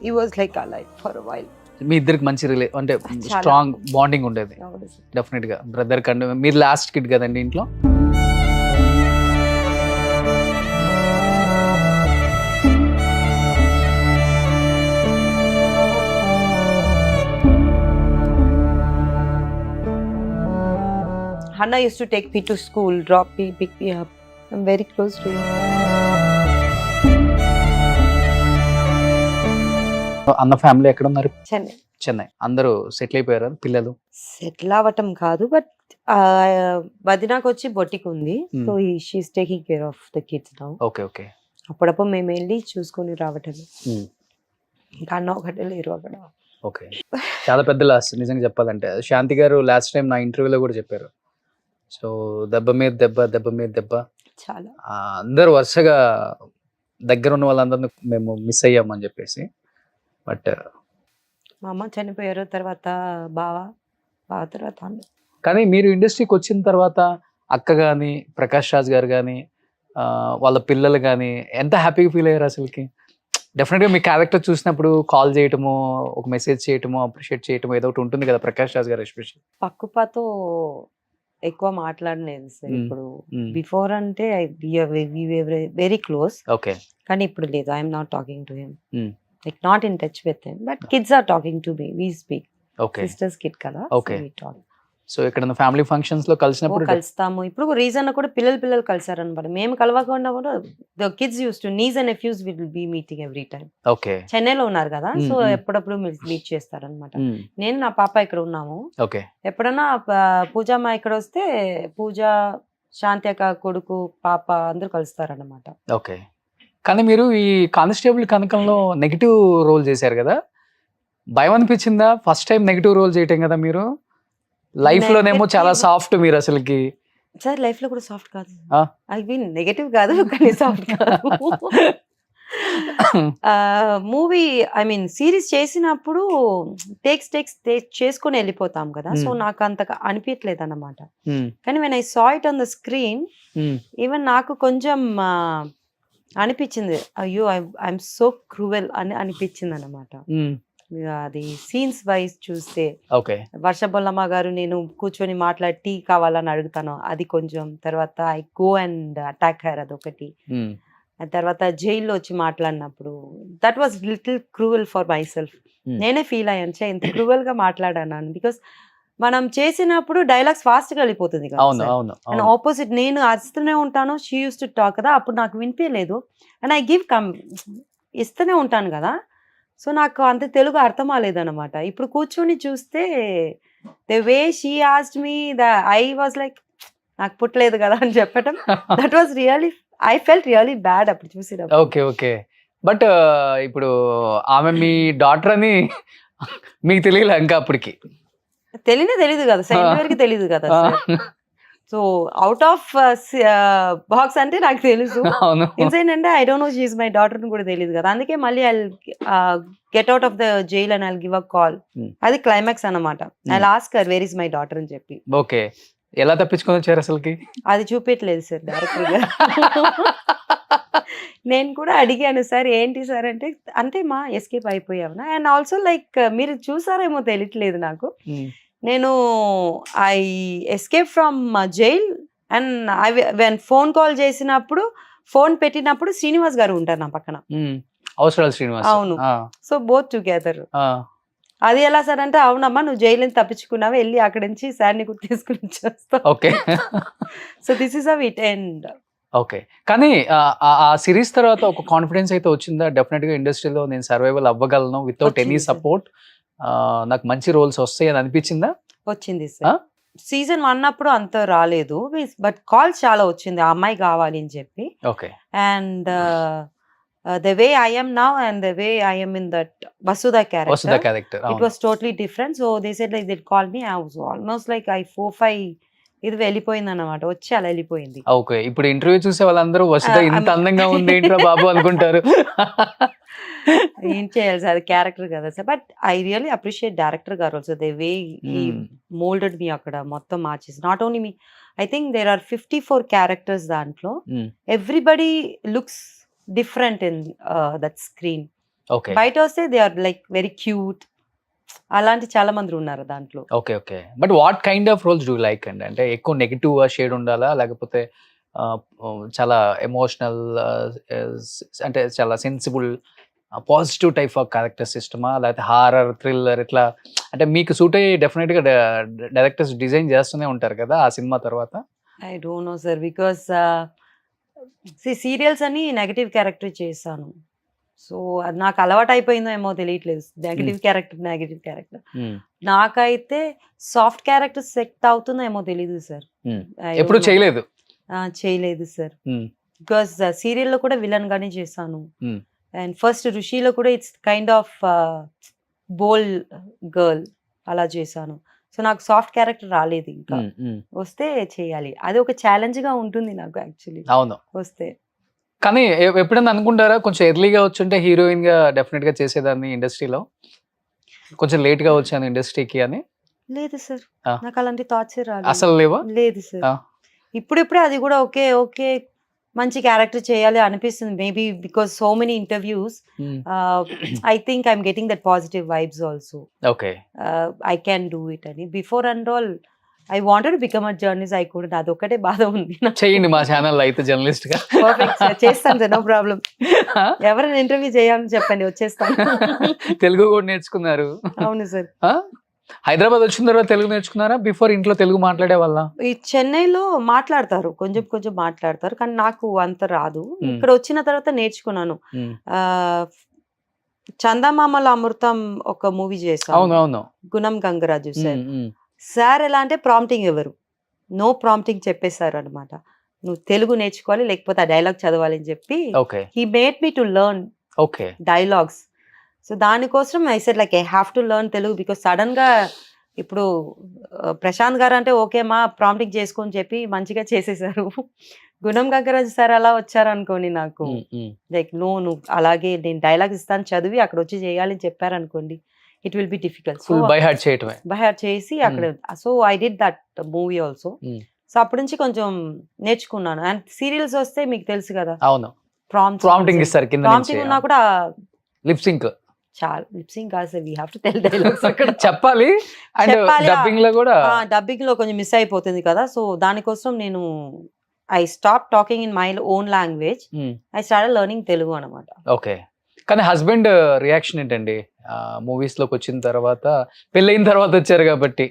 he was like alive for a while. మీ ఇద్దరికి మంచి అంటే చాలా. స్ట్రాంగ్ బాండింగ్ ఉండేది అవును సార్. డెఫినెట్ గా. బ్రదర్ కంటే మీరు లాస్ట్ కిడ్ కదండి ఇంట్లో. Hannah used to take me to school, drop me, pick me up. I'm very close to him. అన్న ఫ్యామిలీ ఎక్కడ ఉన్నారు? చెన్నై. చెన్నై. అందరూ సెటిల్ అయిపోయారు పిల్లలు? సెటిల్ అవ్వటం కాదు, బట్ వదినాకు వచ్చి బొటిక్ ఉంది. So she's taking care of the kids now. Okay okay. అప్పుడప్పుడు మేము వెళ్ళి చూసుకొని రావటం. ఇంకా అన్న ఒకటే లేరు అక్కడ. ఓకే. చాలా పెద్ద లాస్ నిజంగా చెప్పాలంటే. శాంతి గారు లాస్ట్ టైం నా ఇంటర్వ్యూలో కూడా చెప్పారు. సో దెబ్బ మీద దెబ్బ, దెబ్బ మీద దెబ్బ. చాలా అందరూ వరుసగా దగ్గర ఉన్న వాళ్ళందరినీ మేము మిస్ అయ్యామని చెప్పేసి. బట్ మా అమ్మ చనిపోయారు, తర్వాత బావ తర్వాత అన్న. కానీ మీరు ఇండస్ట్రీకి వచ్చిన తర్వాత అక్క కానీ ప్రకాష్ రాజ్ గారు కానీ వాళ్ళ పిల్లలు కానీ ఎంత హ్యాపీగా ఫీల్ అయ్యారు అసలుకి? డెఫినెట్గా మీ క్యారెక్టర్ చూసినప్పుడు కాల్ చేయటము, ఒక మెసేజ్ చేయటము, అప్రిషియేట్ చేయటము ఏదో ఒకటి ఉంటుంది కదా ప్రకాష్ రాజ్ గారు ఎస్పెషల్. పక్కుపాతో ఎక్కువ మాట్లాడలేదు సార్. ఇప్పుడు బిఫోర్ అంటే వెరీ క్లోజ్. ఓకే. కానీ ఇప్పుడు లేదు. I'm not talking to him, like not in touch with him, but kids are talking to me. We speak. Okay. Sisters kid కదా. ఓకే. సో ఇక్కడ ఫ్యామిలీ ఫంక్షన్స్ లో కలిసినప్పుడు కలుస్తాము. ఇప్పుడు రీజన్ కూడా పిల్లలు కలిసారనమాట. మేము కలవకుండా కూడా the kids use to nieces and nephews will be meeting every time. Okay. చెన్నైలో ఉన్నారు కదా, సో ఎప్పుడప్పుడు మీట్ చేస్తారనమాట. నేను నా పాప ఇక్కడ ఉన్నాము. ఓకే. ఎప్పుడన్నా పూజమ్మ ఇక్కడ వస్తే పూజ, శాంతి అక్క కొడుకు, పాప అందరూ కలుస్తారనమాట. ఓకే. కానీ మీరు ఈ కానిస్టేబుల్ కనకంలో నెగిటివ్ రోల్ చేశారు కదా, భయం అనిపించిందా ఫస్ట్ టైం నెగిటివ్ రోల్ చేయటం కదా మీరు? లైఫ్ లోనేమో చాలా సాఫ్ట్ మీరు అసలుకి. సార్ లైఫ్ లో కూడా సాఫ్ట్ కాదు. ఐ మీన్ నెగటివ్ కాదు, కానీ సాఫ్ట్ కాదు. మూవీ ఐ మీన్ సిరీస్ చేసినప్పుడు టేక్స్ చేసుకొని వెళ్ళిపోతాం కదా, సో నాకు అంతగా అనిపించలేదు అన్నమాట. కానీ when I saw it on the screen, even నాకు కొంచెం అనిపించింది, అయ్యో ఐఎమ్ సో క్రూవెల్ అని అనిపించింది అన్నమాట. అది సీన్స్ వైజ్ చూస్తే వర్షబొల్లమ్మ గారు నేను కూర్చొని మాట్లాడి టీ కావాలని అడుగుతాను, అది కొంచెం. తర్వాత I go and attack her, అదొకటి. తర్వాత జైల్లో వచ్చి మాట్లాడినప్పుడు that was little cruel for my self. నేనే ఫీల్ అయ్యాను, ఇంత క్రూవెల్ గా మాట్లాడాను. బికాస్ మనం చేసినప్పుడు డైలాగ్స్ ఫాస్ట్ గా వెళ్ళిపోతుంది కదా. అండ్ ఆపోజిట్ నేను అరుస్తూనే ఉంటాను, షీ యూస్ టు టాక్ కదా, అప్పుడు నాకు వినిపించలేదు. అండ్ ఐ గివ్ ఇస్తూనే ఉంటాను కదా, సో నాకు అంత తెలుగు అర్థం అవ్వలేదన్నమాట. ఇప్పుడు కూర్చొని చూస్తే the way she asked me, I was like నాకు పుట్టలేదు కదా అని చెప్పటం. That was really, I felt really bad అప్పుడు చూసినప్పుడు. Okay okay. బట్ ఇప్పుడు ఆమె మీ డాటర్ అని మీకు తెలియలే ఇంకా అప్పటికి? తెలీదు కదా సార్, ఇంతవరకు తెలీదు కదా. సో అవుట్ ఆఫ్ బాక్స్ అంటే నాకు తెలుసు, ఇన్సైడ్ అంటే I don't no she is my daughter కూడా తెలియదు కదా. అందుకే మళ్ళీ I get out of the jail and I give a call. అది క్లైమాక్స్ అన్నమాట. I ask her where is my daughter అని చెప్పి. ఓకే. ఎలా తప్పించుకొని వచ్చారు అసలుకి? అది చూపెట్టలేదు సార్ డైరెక్టర్ గా. నేను కూడా అడిగాను, సార్ ఏంటి సార్ అంటే, అంతే మా ఎస్కేప్ అయిపోయావునా. అండ్ ఆల్సో లైక్ మీరు చూసారేమో తెలియట్లేదు నాకు, నేను I escape from jail and I phone call చేసినప్పుడు, ఫోన్ పెట్టినప్పుడు శ్రీనివాస్ గారు ఉంటారు నా పక్కన. అవసరాలు శ్రీనివాస్. అవును. So both together. అది ఎలా సార్ అంటే, అవునమ్మా నువ్వు జైలు నుంచి తప్పించుకున్నావు, వెళ్ళి అక్కడి నుంచి సార్ని కూడా తీసుకుని వచ్చేస్తావు. Okay. So this is how it end. Okay. కానీ ఆ సిరీస్ తర్వాత ఒక కాన్ఫిడెన్స్ అయితే వచ్చిందా? డెఫినెట్ గా ఇండస్ట్రీలో నేను సర్వైవల్ అవ్వగలను వితౌట్ ఎనీ సపోర్ట్, నాకు మంచి రోల్స్ వస్తాయి అని అనిపించిందా? వచ్చింది సార్. సీజన్ 1 అప్పుడు అంత రాలేదు, బట్ కాల్స్ చాలా వచ్చింది, ఆ అమ్మాయి కావాలి అని చెప్పి. Okay. And the way I am now and the way I am in that Vasudha character, it was totally different. So they said like they'd call me, I was almost like I 4-5 ఇది వెళ్ళిపోయింది అన్నమాట, వచ్చి అలా వెళ్ళిపోయింది. Okay. ఇప్పుడు interview చూసే వాళ్ళందరూ వసుధ ఇంత అందంగా ఉంది ఏంట్రా బాబు అనుకుంటారు. ఏం చేయాలి సార్, అది క్యారెక్టర్ కదా sir. But I really appreciate director గారు also, the way he moulded me, అక్కడ మొత్తం మార్చేసి. Not only me, I think there are 54 characters దాంట్లో. Everybody looks different in that screen. Okay. బయట వస్తే they are like very cute, అలాంటి చాలా మంది ఉన్నారు దాంట్లో. Okay. Okay. But what kind of roles do you like అండి? అంటే ఎక్కువ నెగెటివ్ షేడ్ ఉండాలా? లేకపోతే చాలా ఎమోషనల్ అంటే చాలా sensible positive type of characters ఇష్టమా? లేకపోతే హారర్, థ్రిల్లర్ ఇట్లా అంటే మీకు సూట్ అయ్యి డెఫినెట్‌గా డైరెక్టర్స్ డిజైన్ చేస్తూనే ఉంటారు కదా! ఆ సినిమా తర్వాత. I don't no sir. Because serials అని నెగెటివ్ క్యారెక్టర్ చేశాను. సో అది నాకు అలవాటు అయిపోయిందో ఏమో తెలియట్లేదు. Negative character. హ్మ్. నాకైతే సాఫ్ట్ క్యారెక్టర్ సెట్ అవుతుందో ఏమో తెలీదు సార్. హ్మ్. I ఎప్పుడు don't know. చేయలేదు. చేయలేదు సార్. హ్మ్. బికాస్ సీరియల్లో కూడా విలన్ గానే చేశాను. Hmm. అండ్ ఫస్ట్ ఋషిలో కూడా it's kind of bold girl అలా చేశాను. సో నాకు సాఫ్ట్ క్యారెక్టర్ రాలేదు ఇంకా. హ్మ్. హ్మ్. వస్తే చేయాలి. అది ఒక ఛాలెంజ్ గా ఉంటుంది నాకు యాక్చువల్లీ అవును. వస్తే. కానీ ఎప్పుడైనా అనుకుంటారా కొంచెం ఎర్లీగా వచ్చుంటే హీరోయిన్ గా డెఫినెట్ గా చేసేదాన్ని ఇండస్ట్రీలో, కొంచెం లేట్ గా వచ్చాను ఇండస్ట్రీకి అని? లేదు సార్. ఆ. నాకు అలాంటి థాట్స్ రాలేదు. అసలు లేవా? లేదు సార్. ఆ. ఇప్పుడిప్పుడే అది కూడా ఓకే ఓకే మంచి క్యారెక్టర్ చేయాలి అనిపిస్తుంది. Maybe because so many interviews Hmm. I think I'm getting that positive vibes also. Okay. I can do it అని. Before and all I wanted to become a journalist. ఐ కూడా అదొక్కటే బాధ ఉంది. చేయండి మా ఛానల్ అయితే జర్నలిస్ట్ గా. Perfect sir. చేస్తాను సార్. No problem. ఎవరైనా ఇంటర్వ్యూ చేయాలని చెప్పండి వచ్చేస్తాను. తెలుగు కూడా నేర్చుకున్నారు. అవును సార్. ఆ? హైదరాబాద్ వచ్చిన తర్వాత తెలుగు నేర్చుకున్నారా? బిఫోర్ ఇంట్లో తెలుగు మాట్లాడే వాళ్ళ? ఈ చెన్నైలో మాట్లాడతారు, కొంచెం కొంచెం మాట్లాడతారు, కానీ నాకు అంత రాదు. ఇక్కడ వచ్చిన తర్వాత నేర్చుకున్నాను. ఆ, చందమామల అమృతం ఒక మూవీ చేశాను. అవును అవును. గుణం గంగరాజు సార్. ఉమ్, ఉమ్. సార్ ఎలా అంటే ప్రాంప్టింగ్ ఎవరు, నో ప్రాంప్టింగ్ చెప్పేశారు అనమాట. నువ్వు తెలుగు నేర్చుకోవాలి లేకపోతే ఆ డైలాగ్ చదవాలి అని చెప్పి okay. He made me to learn okay. Dialogues. So దానికోసం I said like I have to learn Telugu. Because sudden గా ఇప్పుడు ప్రశాంత్ గారు అంటే ఓకే మా ప్రాంప్టింగ్ చేసుకొని చెప్పి మంచిగా చేసేసారు. గుణం గంగరాజు సార్ అలా వచ్చారు అనుకోండి నాకు, ఉమ్, ఉమ్. లైక్ నో నువ్వు అలాగే నేను డైలాగ్ ఇస్తాను చదివి అక్కడ వచ్చి చేయాలని చెప్పారు అనుకోండి, it will be difficult. So full by heart చేయటమే. బై చేసి అక్కడ so I did that movie also. So అప్పటి నుంచి కొంచెం నేర్చుకున్నాను. అండ్ సీరియల్స్ వస్తే మీకు తెలుసు కదా అవును. ప్రాంప్టింగ్ ఇస్తారు కింద ప్రాంప్టింగ్ ఉన్నా కూడా లిప్ సింక్ చాలా లిప్సింగ్ కాదు sir. We have to tell dialogues అక్కడ చెప్పాలి. అండ్ చెప్పాలి. డబ్బింగ్ లో కూడా డబ్బింగ్ లో కొంచెం మిస్ అయిపోతుంది కదా. సో దానికోసం నేను I stop talking in my own language. I start learning Telugu అనమాట. ఓకే. కానీ హస్బెండ్ రియాక్షన్ ఏంటండి మూవీస్ లోకి వచ్చిన తర్వాత? పెళ్ళైన తర్వాత వచ్చారు కాబట్టి.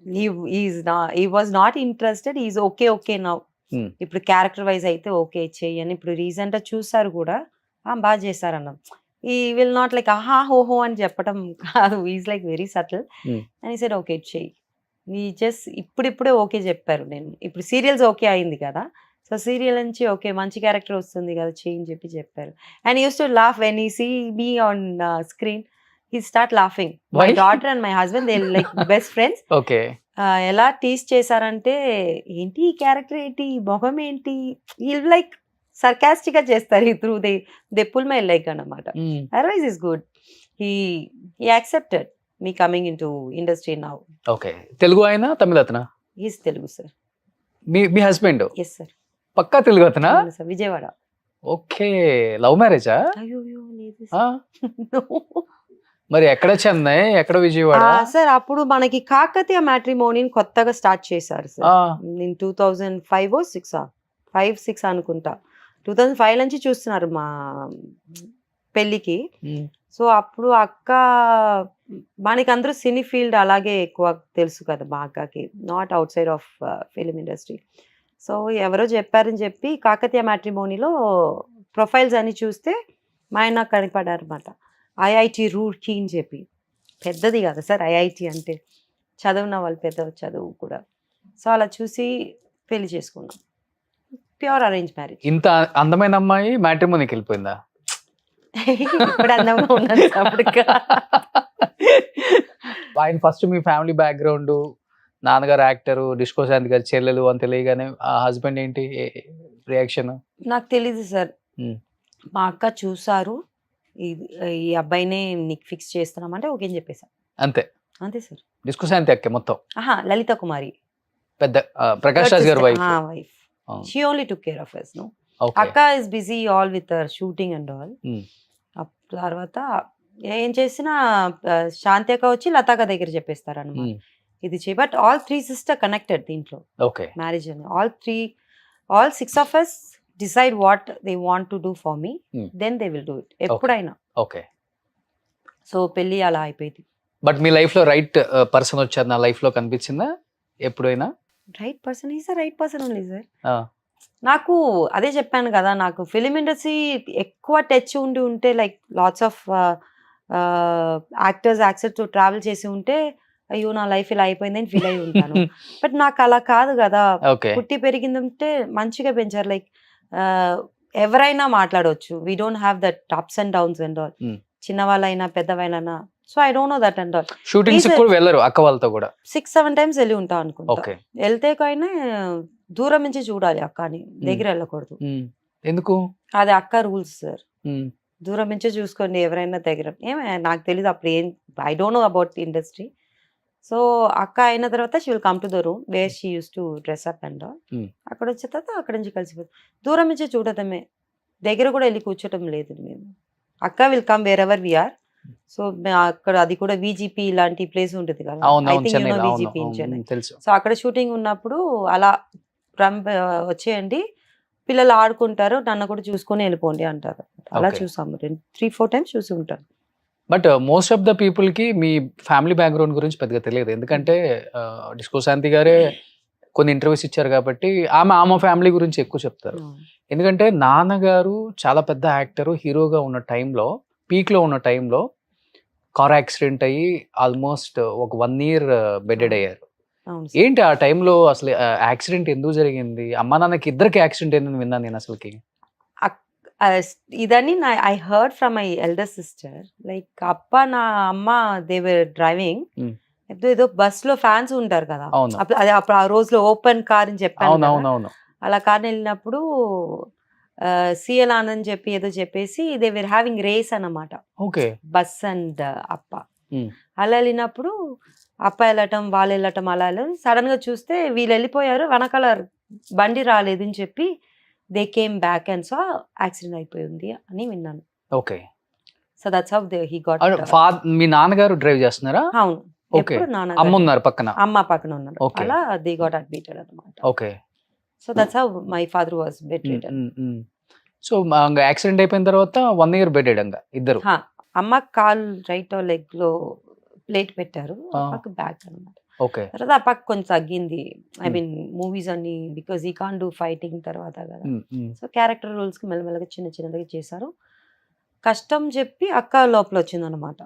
he was not interested. Is okay okay now. Hmm. ఇప్పుడు క్యారెక్టర్ వైజ్ అయితే ఓకే చెయ్యని. ఇప్పుడు రీసెంట్ గా చూసారు కూడా బాగా చేశారన్న. ఈ విల్ నాట్ లైక్ ఆహా హోహో అని చెప్పడం కాదు. Is like very subtle. Hmm. అని సరే ఓకే చెయ్యి. ఈ జస్ట్ ఇప్పుడిప్పుడే ఓకే చెప్పారు. నేను ఇప్పుడు సీరియల్స్ ఓకే అయింది కదా. సో సీరియల్ నుంచి ఓకే మంచి క్యారెక్టర్ వస్తుంది కదా చెయ్యి అని చెప్పారు. And use to laugh when he see me on screen. He start laughing. My Why? Daughter and my husband they like best friends. Okay. ఎలా టీస్ చేశారంటే ఏంటి ఈ క్యారెక్టర్ ఏంటి ఈ మొహం ఏంటి ఈ లైక్ సర్కాస్టిక్ గా చేస్తారు. ఈ through they pull my like అన్నమాట. Otherwise is good. He accepted me coming in to industry now. Okay. Telugu అయినా తమిళ అతనా? Is Telugu sir. మీ హస్బెండ్ ఎస్ సార్. పక్కా తెలుగు అతనా? సార్ విజయవాడ. ఓకే. లవ్ మ్యారేజా? అయ్యో లేదు సార్. మరి ఎక్కడ చెన్నై, ఎక్కడ విజయవాడ? సార్ అప్పుడు మనకి కాకతీయ మ్యాట్రిమోనీని కొత్తగా స్టార్ట్ చేశారు సార్. నేను 2005 or 6 అనుకుంటా. 2005 నుంచి చూస్తున్నారు మా పెళ్ళికి. సో అప్పుడు అక్క మనకి అందరూ సినీ ఫీల్డ్ అలాగే ఎక్కువ తెలుసు కదా మా అక్కకి, not out side of film industry. So ఎవరో చెప్పారని చెప్పి కాకతీయ మ్యాట్రిమోనీలో ప్రొఫైల్స్ అని చూస్తే మా ఆయన నాకు కనిపడారు అనమాట. ఐఐటి రూర్కీ అని చెప్పి. పెద్దది కదా సార్ ఐఐటి అంటే, చదివిన వాళ్ళు పెద్ద చదువు కూడా. సో అలా చూసి పెళ్లి చేసుకున్నాం. Pure arrange marriage. ఇంత అందమైన అమ్మాయి మ్యాట్రిమోనీకి వెళ్ళిపోయిందా? ఇప్పుడు అందంగా ఉన్నాను అప్పుడు. ఆయన ఫస్ట్ మీ ఫ్యామిలీ బ్యాక్గ్రౌండ్, నాన్నగారు యాక్టర్, డిస్కో శాంతి గారి చెల్లెలు అని తెలియగానే ఆ హస్బెండ్ ఏంటి రియాక్షన్? నాకు తెలీదు సార్. మా అక్క చూసారు, ఈ అబ్బాయినే నీకు ఫిక్స్ చేస్తున్నామంటే ఓకే అని చెప్పేసాను. అంతే అంతే సార్. డిస్కో శాంతి అక్కే మొత్తం? లలిత కుమారి పెద్ద ప్రకాష్ రాజ్ గారి wife. She only took care of us. అక్క is busy all with shooting and all. తర్వాత ఏం చేసినా శాంతి అక్క వచ్చి లతాక దగ్గర చెప్పేస్తారు అనమాట ఇది చేయి. బట్ ఆల్ 3 సిస్టర్ కనెక్టెడ్ దీంట్లో ఓకే మ్యారేజ్ అని. All 6 of us decide what they want to do for me, then they will do it ఎప్పుడైనా. ఓకే. సో పెళ్లి అలా అయిపోయింది. బట్ మీ లైఫ్ లో రైట్ పర్సన్ వచ్చారు నా లైఫ్ లో కనిపించిందా ఎప్పుడైనా? Right person is right person only sir. ఆ. నాకు అదే చెప్పాను కదా, నాకు ఫిలిం ఇండస్ట్రీ ఎక్కువ టచ్ ఉంటే like lots of actors accept travel చేసి ఉంటే అయ్యో నా లైఫ్ ఇలా అయిపోయింది అని ఫీల్ అయి ఉంటాను. బట్ నాకు అలా కాదు కదా, ఓకే. పుట్టి పెరిగిందంటే మంచిగా పెంచారు. లైక్ ఎవరైనా మాట్లాడవచ్చు, we don't have that ups and downs and all. చిన్నవాళ్ళైనా పెద్దవాళ్ళైనా. So I don't know that and all. Shootings కూడా వెళ్ళరు అక్క వాళ్ళతో కూడా? 6-7 times వెళ్ళి ఉంటాం అనుకుంటా. ఓకే. వెళ్తే కానీ దూరం నుంచి చూడాలి అక్కని, దగ్గర వెళ్ళకూడదు. ఎందుకు? అది అక్క రూల్స్ సార్. దూరం నుంచే చూసుకోండి ఎవరైనా దగ్గర. ఏమే నాకు తెలియదు అప్పుడు ఏం, I don't know about industry. So అక్క అయిన తర్వాత she will come to the room where she uses to dress up and all. అక్కడ వచ్చిన తర్వాత అక్కడ నుంచి కలిసిపోతుంది. దూరం నుంచే చూడటమే, దగ్గర కూడా వెళ్ళి కూర్చోటం లేదు మేము. అక్క will come wherever we're. So అక్కడ అది కూడా విజిపి ఇలాంటి ప్లేస్ ఉంటుంది కదా, I think you know VGP in Chennai. So అక్కడ షూటింగ్ ఉన్నప్పుడు అలా వచ్చేయండి, పిల్లలు ఆడుకుంటారు, నన్ను కూడా చూసుకొని వెళ్ళిపోండి అంటారు. అలా చూసాము 3-4 times చూసి ఉంటాను. But most of the people కి మీ ఫ్యామిలీ బ్యాక్గ్రౌండ్ గురించి పెద్దగా తెలియదు, ఎందుకంటే డిస్కో శాంతి గారే కొన్ని ఇంటర్వ్యూస్ ఇచ్చారు కాబట్టి ఆమె ఫ్యామిలీ గురించి ఎక్కువ చెప్తారు. ఎందుకంటే నాన్నగారు చాలా పెద్ద యాక్టర్, హీరోగా ఉన్న టైంలో, పీక్ లో ఉన్న టైంలో కార్ యాక్సిడెంట్ అయ్యి ఆల్మోస్ట్ ఒక 1 year బెడెడ్ అయ్యారు. ఏంటి ఆ టైంలో అసలు యాక్సిడెంట్ ఎందుకు జరిగింది? అమ్మా నాన్నకి ఇద్దరికి యాక్సిడెంట్ ఏందని విన్నాను నేను అసలుకి. ఇదని I heard from my elder sister. Like అప్ప నా అమ్మ దే వర్ డ్రైవింగ్, ఏదో బస్ లో ఫ్యాన్స్ ఉంటారు కదా, అదే అప్పుడు ఆ రోజులో ఓపెన్ కార్ అని చెప్పాను. అలా కార్ వెళ్ళినప్పుడు సిఎల్ ఆనంద్ చెప్పి ఏదో చెప్పేసి దే వర్ హ్యావింగ్ రేస్ అన్నమాట, బస్ అండ్ అప్ప. అలా వెళ్ళినప్పుడు అప్ప వెళ్ళటం వాళ్ళు వెళ్ళటం అలా సడన్ గా చూస్తే వీళ్ళు వెళ్ళిపోయారు, వెనకాల బండి రాలేదు అని చెప్పి they came back and so accident అయిపోయింది అని విన్నాను. Okay. So that's how he got. మీ నాన్నగారు డ్రైవ్ చేస్తున్నారా? అవును. ఎప్పుడు నాన్న అమ్మ ఉన్నారు పక్కన? అమ్మ పక్కన ఉన్నారు. అలా దే గాట్ అడ్మిటెడ్ అన్నమాట. Okay. So that's how my father was bedridden. So accident అయిపోయిన తర్వాత 1 year బెడెడ్ అంగా ఇద్దరు. అమ్మ కాల్ రైట్ లెగ్ లో ప్లేట్ పెట్టారు, అప్పకు బ్యాక్ అన్నమాట. ఓకే. తర్వాత అప్పకు కొంచెం తగ్గింది, ఐ మీన్ మూవీస్ అన్ని, బికాజ్ ఈ కాన్ డూ ఫైటింగ్ తర్వాత కదా. సో క్యారెక్టర్ రోల్స్ కి మెల్లమెల్లగా చిన్నగా చేశారు. కష్టం చెప్పి అక్క లోపల వచ్చింది అనమాట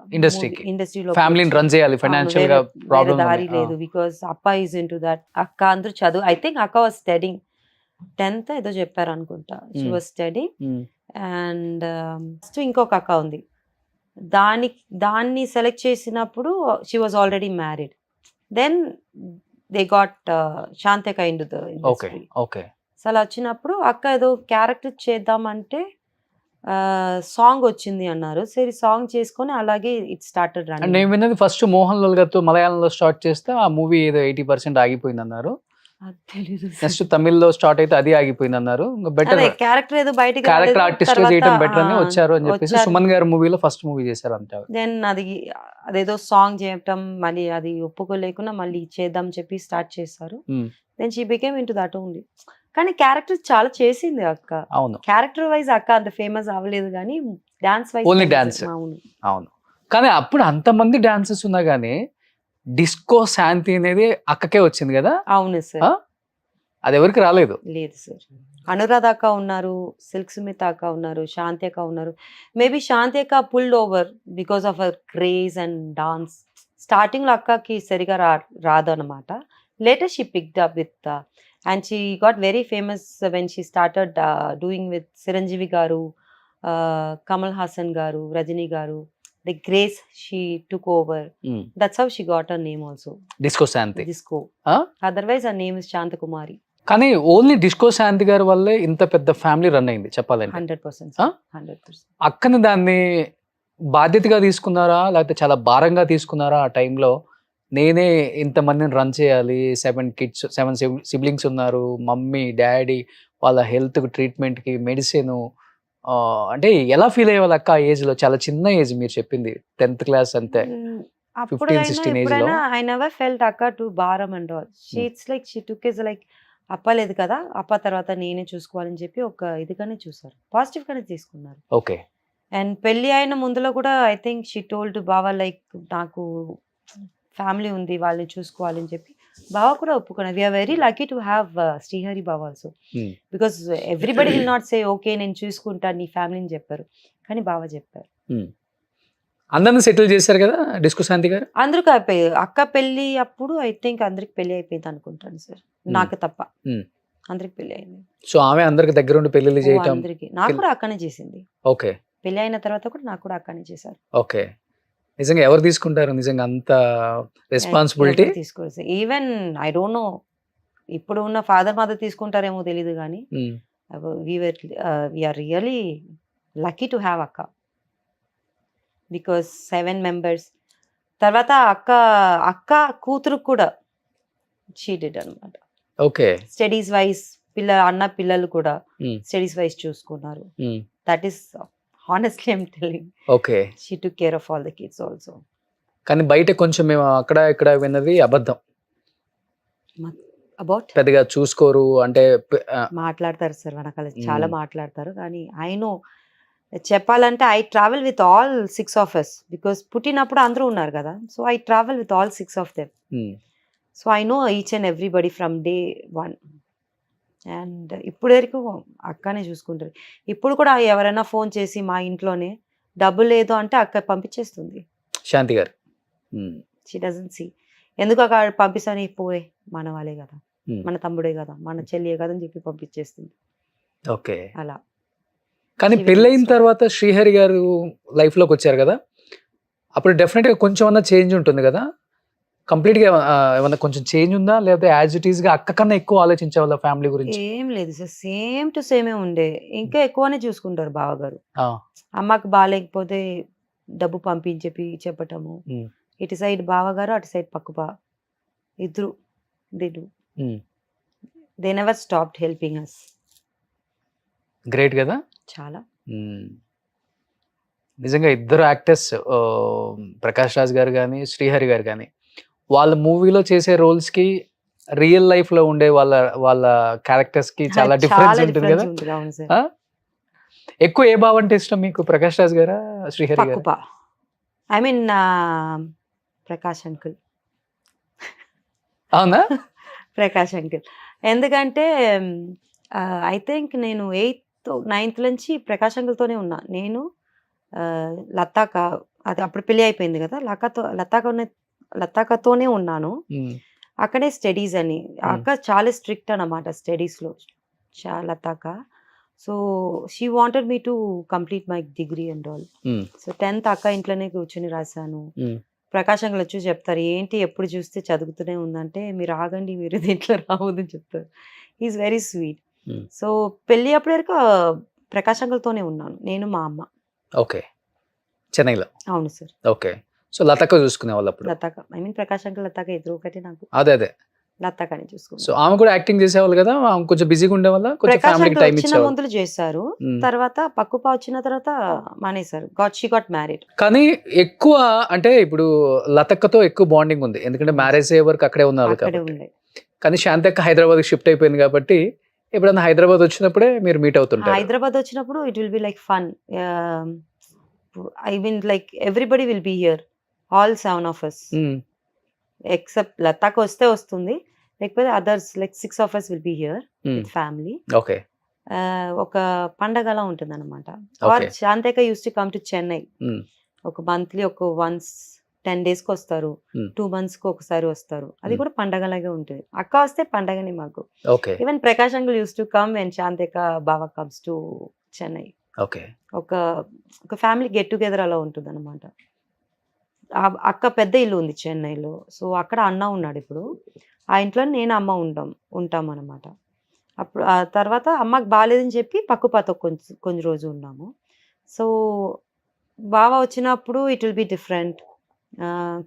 ఇండస్ట్రీలో. ఫ్యామిలీని రన్ చేయాలి, ఫైనాన్షియల్ గా ప్రాబ్లం దారి లేదు, బికాజ్ అప్ప ఈజ్ ఇంటూ దట్. అక్క అందరూ చదువు, ఐ థింక్ అక్క వాజ్ స్టడీయింగ్ 10th ఏదో చెప్పారు అనుకుంటా. షీ వాజ్ స్టడీయింగ్ అండ్ ఇంకొక అక్క ఉంది, దాన్ని సెలెక్ట్ చేసినప్పుడు she was already married. Then they got Shanti అక్క ఇంటూ ద ఇండస్ట్రీ. సో అలా వచ్చినప్పుడు అక్క ఏదో క్యారెక్టర్ చేద్దామంటే సాంగ్ వచ్చింది అన్నారు, సరే సాంగ్ చేసుకొని అలాగే ఇట్ స్టార్టెడ్ రన్నింగ్. నేను విన్నది ఫస్ట్ మోహన్ లాల్ గారితో మలయాళంలో స్టార్ట్ చేస్తే ఆ మూవీ ఏదో 80% ఆగిపోయింది అన్నారు. నెక్స్ట్ తమిళ్లో స్టార్ట్ అయితే అది ఆగిపోయింది అన్నారు. బెటర్ క్యారెక్టర్ ఏదో బయటికి క్యారెక్టర్ ఆర్టిస్ట్ చేయడం బెటర్ అని వచ్చారు అని చెప్పేసి సుమన్ గారి మూవీలో ఫస్ట్ మూవీ చేశారు అంటారు. దెన్ అదేదో సాంగ్ చేయటం, మళ్ళీ అది ఒప్పుకోలేకుండా మళ్ళీ చేద్దాం చెప్పి స్టార్ట్ చేశారు. Then she became into that only. కానీ క్యారెక్టర్ చాలా చేసింది అక్క. అవును, క్యారెక్టర్ వైజ్ అక్క అంత ఫేమస్ అవ్వలేదు కానీ డాన్స్ వైజ్ ఓన్లీ డాన్స్. అవును, కానీ అప్పుడు అంతమంది డాన్సెస్ ఉన్నా గానీ డిస్కో శాంతి అనేది అక్కకే వచ్చింది కదా. అవును సార్, అది ఎవరికి రాలేదు. లేదు సార్, అనురాధ అక్క ఉన్నారు, సిల్క్ సుమిత అక్క ఉన్నారు, శాంతి అక్క ఉన్నారు. మేబీ శాంతి అక్క pulled over because of her craze and dance. Starting లో అక్కకి సరిగా రాదు అనమాట. Later she picked up with and she got very famous when she started doing with Chiranjeevi garu, Kamal Hassan garu, Rajini garu. The grace she took over. That's how she got her name also. Disco Shanti. Disco. Otherwise her name is Shantakumari. కానీ only disco శాంతి గారి వల్లే ఇంత పెద్ద family run అయింది చెప్పాలంటే. 100%. 100%. అక్కని దాన్ని బాధ్యతగా తీసుకున్నారా లేకపోతే చాలా భారంగా తీసుకున్నారా ఆ టైంలో? నేనే ఇంతమందిని రన్ చేయాలి, 7 సిబ్లింగ్స్ ఉన్నారు, మమ్మీ డాడీ వాళ్ళ హెల్త్ ట్రీట్మెంట్ కి మెడిసిన్ అంటే ఎలా ఫీల్ అయ్యేవాళ్ళు అక్క ఆ ఏజ్ లో? చాలా చిన్న ఏజ్ మీరు చెప్పింది, 10th క్లాస్ అంతే. అప్పుడు 16 age లో? ఎప్పుడైనా ఐ నెవర్ ఫెల్ట్ అక్క టు భారం and all. It's like she took is like అప్పలేదు కదా, అప్ప తర్వాత నేనే చూసుకోవాలని చెప్పి ఒక ఇదిగానే చూసారు, పాజిటివ్ గానే తీసుకున్నారు. ఓకే. అండ్ పెళ్లి అయిన ముందులో కూడా ఐ థింక్ షీ టోల్డ్ బావా లైక్ నాకు ఫ్యామిలీ ఉంది, వాళ్ళని చూసుకోవాలి అని చెప్పి బావ కూడా ఒప్పుకున్నారు. We are very lucky to have Srihari బావ also, because everybody will not say okay నేను చూసుకుంటాను నీ ఫ్యామిలీని చెప్పారు, కానీ బావ చెప్పారు. అందరిని సెటిల్ చేశారు కదా డిస్కో శాంతి గారు? అందరికి అయిపోయి అక్క పెళ్లి అప్పుడు ఐ థింక్ అందరికి పెళ్లి అయిపోయింది అనుకుంటాను సార్, నాకు తప్ప అందరికి పెళ్లి అయింది. సో ఆమె అందరికి దగ్గర ఉండి పెళ్లిళ్ళు చేయటం? అందరికి. నాకు కూడా అక్కనే చేసింది. ఓకే. పెళ్లి అయిన తర్వాత కూడా నాకు కూడా అక్కనే చేశారు. ఓకే. నిజంగా ఎవరు తీసుకుంటారు నిజంగా అంత రెస్పాన్సిబిలిటీ? తీసుకోవాలి. ఈవెన్ ఐ డోంట్ నో ఇప్పుడు ఉన్న ఫాదర్ మదర్ తీసుకుంటారేమో తెలియదు కానీ we are really lucky to have అక్క, బికాస్ 7 members. తర్వాత అక్క కూతురు కూడా చీటెడ్ అనమాట. ఓకే. స్టడీస్ వైజ్ అన్న పిల్లలు కూడా స్టడీస్ వైజ్ చూసుకున్నారు. That is honestly I'm telling. Okay. She took care of all the kids also. కానీ బయట కొంచెం మేము అక్కడ ఇక్కడ విన్నది అబద్ధం. అబౌట్ పెద్దగా చూసుకోరు అంటే మాట్లాడతారు సార్, వెనకాల చాలా మాట్లాడతారు. కానీ ఐ నో చెప్పాలంటే I travel with all 6 of us, because పుట్టినప్పుడు అందరూ ఉన్నారు కదా, so I travel with all 6 of them. So I know each and everybody from day 1. And ఇప్పుడు వరకు అక్కనే చూసుకుంటారు. ఇప్పుడు కూడా ఎవరైనా ఫోన్ చేసి మా ఇంట్లోనే డబ్బులు లేదు అంటే అక్క పంపించేస్తుంది శాంతి గారు. షీ డజంట్ సీ ఎందుకు అక్కడ పంపిస్తాను, పోయే మన వాళ్ళే కదా, మన తమ్ముడే కదా, మన చెల్లియే కదా అని చెప్పి పంపించేస్తుంది. ఓకే. అలా. కానీ పెళ్ళైన తర్వాత శ్రీహరి గారు లైఫ్ లోకి వచ్చారు కదా, అప్పుడు డెఫినెట్ గా కొంచెం అన్న చేంజ్ ఉంటుంది కదా, కంప్లీట్ గా ఏమన్నా కొంచెం చేంజ్ ఉందా, లేకపోతే యాజ్ ఇట్ ఈస్ గా అక్క కన్నా ఎక్కువ ఆలోచించే వాళ్ళ ఫ్యామిలీ గురించి? ఏం లేదు సార్, సేమ్ టు సేమే ఉండే, ఇంకా ఎక్కువనే చూసుకుంటారు బావగారు. అమ్మకి బాగాలేకపోతే డబ్బు పంపించి చెప్పటము, ఇటు సైడ్ బావగారు అటు సైడ్ పక్కుపా ఇద్దరు they never stopped helping us. Great కదా. చాలా. నిజంగా ఇద్దరు యాక్టర్స్, ప్రకాష్ రాజ్ గారు కానీ శ్రీహరి గారు కానీ, వాళ్ళ మూవీలో చేసే రోల్స్ కి రియల్ లైఫ్ లో ఉండే వాళ్ళ క్యారెక్టర్స్ కి చాలా డిఫరెన్స్ ఉంటుంది కదా. ఎక్కువ ఏ బావ అంటే ఇష్టం మీకు, ప్రకాష్ రాజ్ గారా శ్రీహరి గారు? I mean Prakash uncle. అవునా? ప్రకాష్ అంకుల్. ఎందుకంటే ఐ థింక్ నేను 8th 9th నుంచి ప్రకాష్ అంకుల్తోనే ఉన్నా. నేను లతాక అది అప్పుడు పెళ్లి అయిపోయింది కదా, లతాకతోనే ఉన్నాను. అక్కడే స్టడీస్ అని, అక్క చాలా స్ట్రిక్ట్ అన్నమాట స్టడీస్లో లతాక. So she wanted me to complete my degree and all. So 10th అక్క ఇంట్లోనే కూర్చొని రాశాను. ప్రకాష్ అంకుల్ వచ్చి చెప్తారు, ఏంటి ఎప్పుడు చూస్తే చదువుతూనే ఉందంటే, మీరు ఆగండి, మీరు దీంట్లో రావద్దని చెప్తారు. Is very sweet. సో పెళ్ళి అప్పటి వరకు ప్రకాష్ అంకుల్తోనే ఉన్నాను, నేను మా అమ్మ. ఓకే. చెన్నైలో? అవును సార్. ఓకే. సో లతాక చూసుకునే వాళ్ళు అప్పుడు? లతాక ఐ మీన్ ప్రకాష్ అంకుల్ లతాక ఇద్దరు ఒకటి నాకు. అదే లతాకని చూసుకున్నాను. సో ఆమె కూడా యాక్టింగ్ చేసేవాళ్ళు కదా, ఆమె కొంచెం బిజీగా ఉండే వల్ల కొంచెం ఫ్యామిలీకి టైం ఇచ్చేవాళ్ళు. ముందు చేశారు, తర్వాత పక్కుపా వచ్చిన తర్వాత మానేశారు. She got married. కానీ ఎక్కువ అంటే ఇప్పుడు లతక్కతో ఎక్కువ బాండింగ్ ఉంది, ఎందుకంటే మ్యారేజ్ అయ్యే వరకు అక్కడే ఉన్నారు కాబట్టి. కానీ శాంతి అక్క హైదరాబాద్ షిఫ్ట్ అయిపోయింది కాబట్టి ఎప్పుడన్నా హైదరాబాద్ వచ్చినప్పుడే మీరు మీట్ అవుతుంటారు. హైదరాబాద్ వచ్చినప్పుడు it will be like fun. I mean like everybody will be here, all 7 of us. Except లతాక్ వస్తే వస్తుంది, లేకపోతే others like 6 of us will be here with family. Okay. ఒక పండగలా ఉంటుంది అనమాట. ఆర్ శాంతిక uses to come to Chennai. ఒక మంత్లీ ఒక వన్స్ 10 days కి వస్తారు, 2 months కి ఒకసారి వస్తారు. అది కూడా పండగలాగే ఉంటుంది. అక్క వస్తే పండగని మాకు. Even Prakash uncle uses to come and శాంతిక బావ కమ్స్ టు చెన్నై. ఒక ఫ్యామిలీ గెట్ టుగెదర్ అలా ఉంటుంది అనమాట. అక్క పెద్ద ఇల్లు ఉంది చెన్నైలో, సో అక్కడ అన్న ఉన్నాడు ఇప్పుడు. ఆ ఇంట్లో నేను అమ్మ ఉంటాం అనమాట. అప్పుడు ఆ తర్వాత అమ్మకి బాగాలేదని చెప్పి పక్కుపాతో కొంచెం రోజు ఉన్నాము. సో బావ వచ్చినప్పుడు it will be different.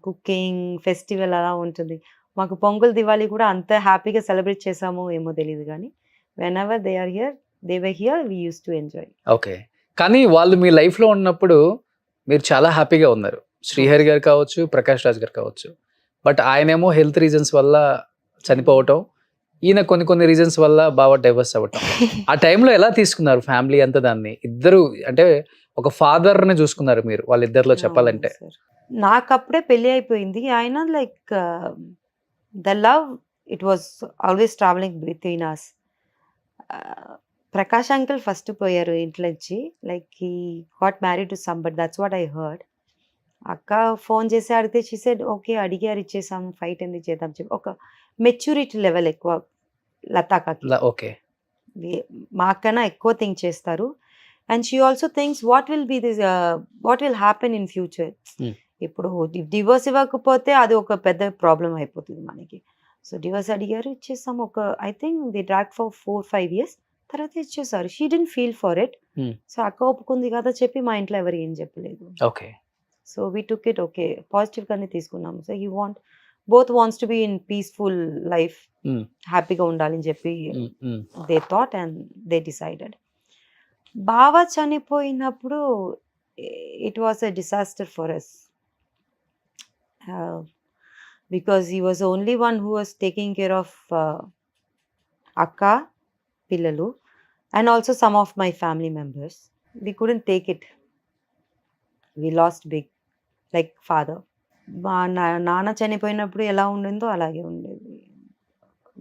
Cooking festival అలా ఉంటుంది. మాకు పొంగల్ దివాళీ కూడా అంత హ్యాపీగా సెలబ్రేట్ చేసామో ఏమో తెలియదు, కానీ when ever they are here they were here we use to enjoy. Okay. కానీ వాళ్ళు మీ లైఫ్ లో ఉన్నప్పుడు మీరు చాలా హ్యాపీగా ఉన్నారు. శ్రీహరి గారు కావచ్చు, ప్రకాష్ రాజ్ గారు కావచ్చు. బట్ ఆయనేమో హెల్త్ రీజన్స్ వల్ల చనిపోవటం, ఈయన కొన్ని రీజన్స్ వల్ల బాగా డైవర్స్ అవ్వటం. ఆ టైంలో ఎలా తీసుకున్నారు ఫ్యామిలీ అంతా దాన్ని? ఇద్దరు అంటే ఒక ఫాదర్ ని చూసుకున్నారు మీరు వాళ్ళిద్దరిలో చెప్పాలంటే. అవును సార్. నాకు అప్పుడే పెళ్లి అయిపోయింది. ఆయన like the love it was always travelling between us. Prakash uncle first పోయారు ఇంట్లో నుంచి. Like he got married to somebody, that's what I heard. అక్క ఫోన్ చేసి అడిగితే షీ సెడ్ ఓకే, అడిగారు ఇచ్చేసాం, ఫైట్ ఎందుకు చేద్దాం చెప్పి. ఒక మెచ్యూరిటీ లెవెల్ ఎక్కువ లతాకి. ఓకే. మా అక్కన ఎక్కువ థింక్ చేస్తారు. And she also thinks what will be this, what will happen in future. ఇప్పుడు డివోర్స్ ఇవ్వకపోతే అది ఒక పెద్ద ప్రాబ్లం అయిపోతుంది మనకి. సో డివోర్స్ అడిగారు, ఇచ్చేసాం. ఒక I think the drag for 4-5 years, తర్వాత ఇచ్చేసారు. She didn't feel for it. So అక్క ఒప్పుకుంది కదా చెప్పి మా ఇంట్లో ఎవరు ఏం చెప్పలేదు. Okay. So we took it okay, positive గానే తీసుకున్నాము. So he both wants to be in peaceful life, హ్యాపీగా ఉండాలని చెప్పి they thought and they decided. బావ చనిపోయినప్పుడు it was a disaster for us, because he was only one who was taking care of అక్క, పిల్లలు, and also some of my family members. We couldn't take it. We lost big like father. మా నాన్న చనిపోయినప్పుడు ఎలా ఉండిందో అలాగే ఉండేది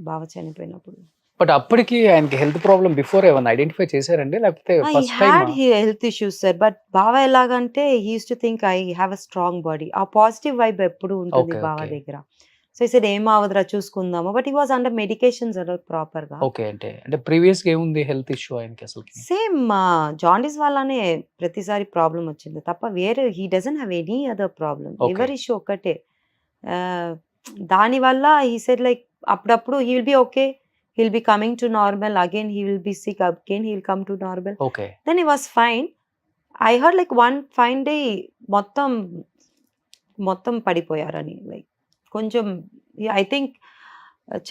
బావ చనిపోయినప్పుడు. బట్ అప్పటికి ఆయనకి హెల్త్ ప్రాబ్లం బిఫోర్ ఏమైనా ఐడెంటిఫై చేశారండి, లేకపోతే first time? Health issues sir, but బావ ఎలాగంటే he use to think I have a strong body. ఆ పాజిటివ్ వైబ్ ఎప్పుడు ఉంటుంది బావ దగ్గర. సో ఈ సార్ ఏం అవదురా చూసుకుందాము, but he was under medications proper గా. ఓకే. అంటే ప్రీవియస్ గా ఏముంది హెల్త్ ఇష్యూ ఆయనకి అసలు? సేమ్ జాండీస్ వల్లనే ప్రతిసారి ప్రాబ్లం వచ్చింది తప్ప వేరే he doesn't have any other problem. Liver issue ఒక్కటే. దానివల్ల హీ సెడ్ లైక్ అప్పుడప్పుడు he will be okay, he'll be coming to normal, again he will be sick, again he'll come to normal. Okay. Then he was fine. I heard like one fine day మొత్తం పడిపోయారని. Like కొంచెం I think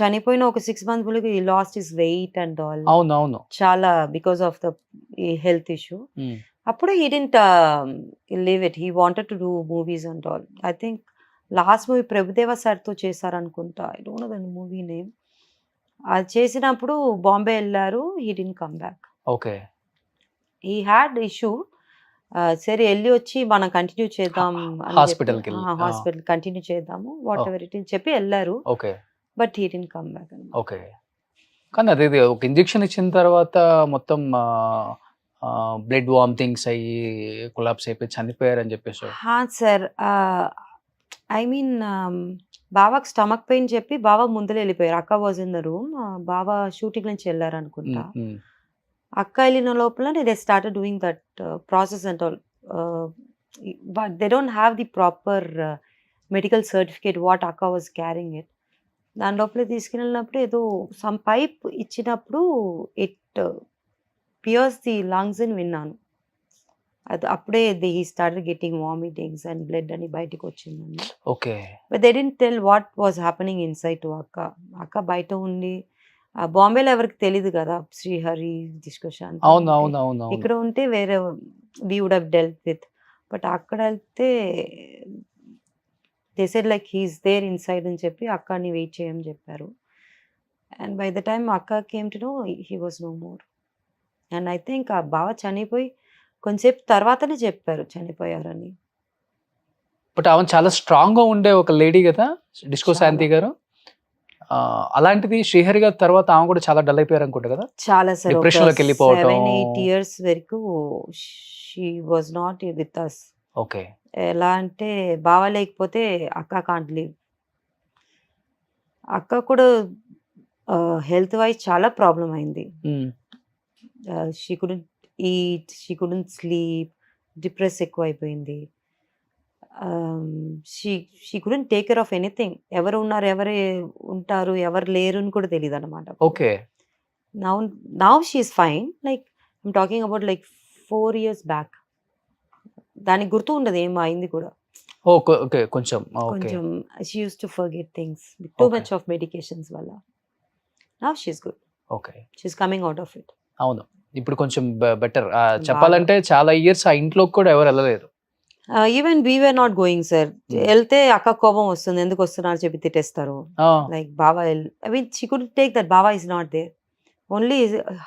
చనిపోయిన ఒక 6 months బుల్కి he lost his weight and all. అవును. చాలా because of the health issue. అప్పుడు he didn't leave it. He wanted to do movies and all. I think last movie Prabhudeva సార్తో చేశారనుకుంటా. I don't know the movie name. అది చేసినప్పుడు బాంబే వెళ్ళారు. He didn't come back. Okay. He had issue. సరే వెళ్ళి వచ్చి మనం continue చేద్దాం, హాస్పిటల్ కంటిన్యూ చేద్దాము, వాట్ ఎవర్ ఇట్ ఇస్ చెప్పి వెళ్ళారు. Okay. But he didn't come back. Okay. కానీ అది ఒక ఇంజెక్షన్ ఇచ్చిన తర్వాత మొత్తం బ్లడ్ వామిటింగ్స్ అయ్యి కొలాప్స్ అయిపోయి చనిపోయారని చెప్పేసి. సార్ ఐ మీన్ బావాకి స్టమక్ పెయిన్ చెప్పి బావ ముందర వెళ్ళిపోయారు. అక్క వాజ్ ఇన్ ద రూమ్. బావ షూటింగ్ నుంచి వెళ్ళారు అనుకుంటా. అక్క వెళ్ళిన లోపల they started doing that process and all. But they don't have the proper medical certificate what అక్క వాజ్ క్యారింగ్ ఇట్. దాని లోపల తీసుకెళ్ళినప్పుడు ఏదో సమ్ పైప్ ఇచ్చినప్పుడు ఇట్ పియర్స్ ది లంగ్స్ అని విన్నాను. అది అప్పుడే he started getting vomitings and blood అని బయటకు వచ్చిందండి. Okay. But they didn't tell what was happening inside to అక్క. అక్క బయట ఉండి బాంబేలో ఎవరికి తెలియదు కదా శ్రీహరి డిస్కషన్. అవును. ఇక్కడ ఉంటే వేరే we would have dealt with. But అక్కడ వెళ్తే they said like he's there inside అని చెప్పి అక్కని వెయిట్ చేయమని చెప్పారు. అండ్ బై ద టైమ్ అక్క came to know he was no more. And I think ఆ బావ చనిపోయి కొంచెంసేపు తర్వాతనే చెప్పారు చనిపోయారని. బట్ ఆమె చాలా స్ట్రాంగ్ గా ఉండే ఒక లేడీ కదా డిస్కో శాంతి గారు. అలాంటిది శ్రీహరి గారి తర్వాత ఆమె కూడా చాలా డల్ అయిపోయారు అనుకుంటా కదా. చాలా సార్, డిప్రెషన్ లోకి వెళ్ళిపోవడం. 7-8 years వరకు she was not with us. Okay. ఎలా అంటే బావ లేకపోతే అక్క కాంట్ లివ్. అక్క కూడా హెల్త్ వైజ్ చాలా ప్రాబ్లం అయింది. She couldn't eat, she couldn't sleep, depress ఎక్కువ అయిపోయింది. She couldn't take care of anything. ఎవరు ఉన్నారు, ఎవరు ఉంటారు, ఎవరు లేరు అని కూడా తెలియదు అనమాట. Okay. Now she is fine. Like I'm talking about like 4 years back. దానికి గుర్తు ఉండదు ఏం అయింది కూడా. ఓకే. కొంచెం she uses to forget things too much of medications వల్ల. Now she is good. Okay. She is coming out of it. అవును. ఇప్పుడు కొంచెం బెటర్ చెప్పాలంటే చాలా ఇయర్స్ ఆ ఇంట్లోకి కూడా ఎవరు వెళ్ళలేరు. Even we were not going sir. వెళ్తే అక్క కోపం వస్తుంది, ఎందుకు వస్తున్నారు చెప్పి తిట్టేస్తారు. లైక్ బావా I mean she could take that బావా is not there, only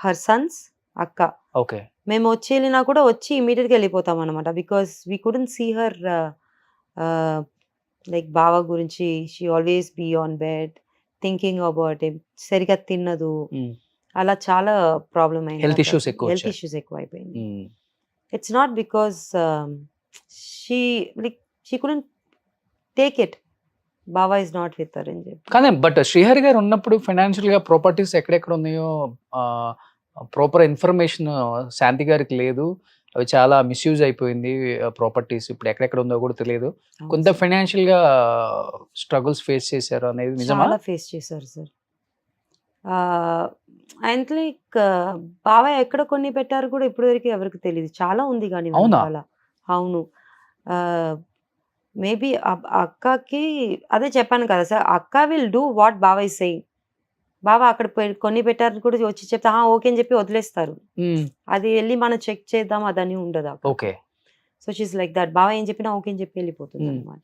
her sons అక్క. ఓకే. మేము వచ్చి వెళ్ళినా కూడా వచ్చి ఇమీడియట్గా వెళ్ళిపోతాం అనమాట, because we couldn't see her like బావా గురించి. She always be on bed thinking about him, సరిగా తిన్నదు, అలా చాలా ప్రాబ్లం అయింది. హెల్త్ ఇష్యూస్ ఎక్కువ హెల్త్ ఇష్యూస్ ఎక్కువ అయిపోయింది. It's not because she couldn't take it, బావా ఇస్ నాట్ విత్ హర్ అని చెప్పి. కానీ బట్ శ్రీహరి గారు ఉన్నప్పుడు ఫైనాన్షియల్ గా ప్రాపర్టీస్ ఎక్కడెక్కడ ఉన్నాయో ప్రాపర్ ఇన్ఫర్మేషన్ శాంతి గారికి లేదు. అవి చాలా మిస్యూజ్ అయిపోయింది ప్రాపర్టీస్. ఇప్పుడు ఎక్కడెక్కడ ఉందో కూడా తెలియదు. కొంత ఫైనాన్షియల్ గా స్ట్రగుల్స్ ఫేస్ చేశారు అనేది నిజమా? చాలా ఫేస్ చేశారు సార్. అండ్ లైక్ బావా ఎక్కడ కొన్ని పెట్టారు కూడా ఇప్పటి వరకు ఎవరికి తెలియదు. చాలా ఉంది కానీ అవునా? వెనకాల. అవును. మేబీ అక్కకి అదే చెప్పాను కదా సార్, అక్క విల్ డూ వాట్ బావా ఇస్ సెయింగ్. బావా అక్కడ కొన్ని పెట్టారు కూడా వచ్చి చెప్తే ఓకే అని చెప్పి వదిలేస్తారు. అది వెళ్ళి మనం చెక్ చేద్దాం అదని ఉండదు అక్కడ. Okay. So she's like that, బావా ఏం చెప్పినా ఓకే అని చెప్పి వెళ్ళిపోతుంది అనమాట.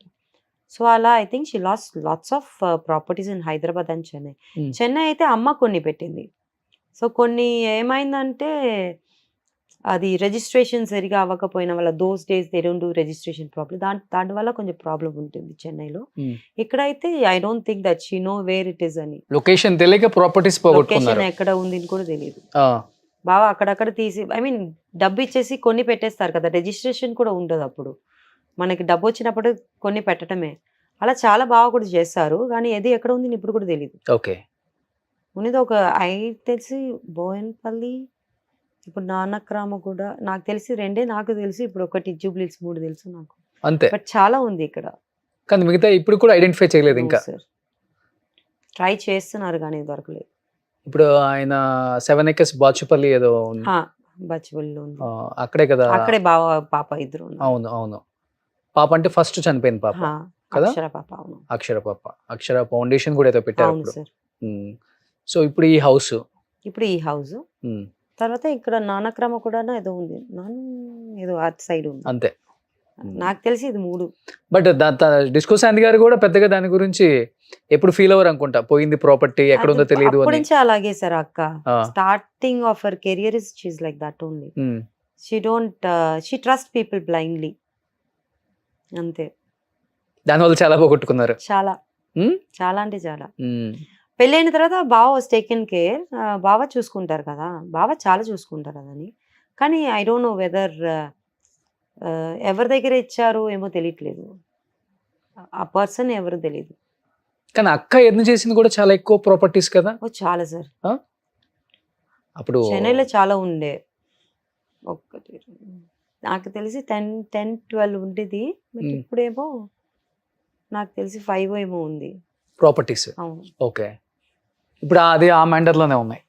సో అలా I think she lost lots of properties in Hyderabad and Chennai. Chennai అయితే అమ్మ కొన్ని పెట్టింది. సో కొన్ని ఏమైందంటే అది రిజిస్ట్రేషన్ సరిగా అవ్వకపోయిన వల్ల, those days they don't do registration problem, దాని వల్ల కొంచెం ప్రాబ్లం ఉంటుంది చెన్నైలో. ఇక్కడైతే I don't think that she know where it is అని. లొకేషన్ తెలియక ప్రాపర్టీస్ పోగొట్టుకున్నారు. లొకేషన్ ఎక్కడ ఉంది అని కూడా తెలియదు. బావా అక్కడక్కడ తీసి ఐ మీన్ డబ్బు ఇచ్చేసి కొన్ని పెట్టేస్తారు కదా, రిజిస్ట్రేషన్ కూడా ఉండదు అప్పుడు. మనకి డబ్బు వచ్చినప్పుడు కొన్ని పెట్టడమే. అలా చాలా బాగా కూడా చేస్తారు, కానీ ఏది ఎక్కడ ఉంది ఇప్పుడు కూడా తెలియదు. ఓకే. ఉన్నది ఒక తెలిసి బోయన్పల్లి, ఇప్పుడు నానక్రామ కూడా నాకు తెలిసి 2 నాకు తెలిసి, ఇప్పుడు ఒకటి జూబ్లీస్ 3 తెలుసు నాకు. అంతే. బట్ చాలా ఉంది ఇక్కడ. కానీ మిగతా ఇప్పుడు కూడా ఐడెంటిఫై చేయలేదు ఇంకా. ట్రై చేస్తున్నారు కానీ దొరకలేదు. ఇప్పుడు ఆయన 7 acres బాచుపల్లి ఏదో బచ్చిపల్లిలో ఉంది. అక్కడే కదా? అక్కడే బావ పాప ఇద్దరు. అవును అవును. పాప అంటే ఫస్ట్ చనిపోయింది పాప కదా? అక్షర పాప. అవును, అక్షర పాప. అక్షర ఫౌండేషన్ కూడా ఏదో పెట్టారు. అవును సార్. సో ఇప్పుడు ఈ హౌస్, తర్వాత ఇక్కడ నానక్రమ కూడా ఏదో ఉంది, ఏదో అటు సైడ్ ఉంది అంతే. నాకు తెలిసి ఇది 3. బట్ డిస్కో శాంతి గారు కూడా పెద్దగా దాని గురించి ఎప్పుడు ఫీల్ అవ్వరు అనుకుంటా, పోయింది ప్రాపర్టీ ఎక్కడ ఉందో తెలియదు అప్పటి నుంచి అలాగే సార్ అక్క. Starting of her career is she is like that only. She trust people blindly, అంతే. దానివల్ల చాలా పోగొట్టుకున్నారు. చాలా చాలా అంటే చాలా. పెళ్ళైన తర్వాత బావ వాస్ టేకెన్ కేర్, బావ చూసుకుంటారు కదా, బావ చాలా చూసుకుంటారు అదని. కానీ ఐ డోంట్ నో వెదర్ ఎవరి దగ్గర ఇచ్చారు ఏమో తెలియట్లేదు, ఆ పర్సన్ ఎవరు తెలియదు. కానీ అక్క ఎర్న్ చేసింది కూడా చాలా ఎక్కువ ప్రాపర్టీస్ కదా? చాలా సార్. అప్పుడు చెన్నైలో చాలా ఉండే, ఒక్కటి నాకు తెలిసి 10-12 ఉండేది. బట్ ఇప్పుడేమో నాకు తెలిసి 5 ఏమో ఉంది ప్రాపర్టీస్. అవును. ఓకే. ఇప్పుడు అది ఆ మెండర్ లోనే ఉన్నాయి.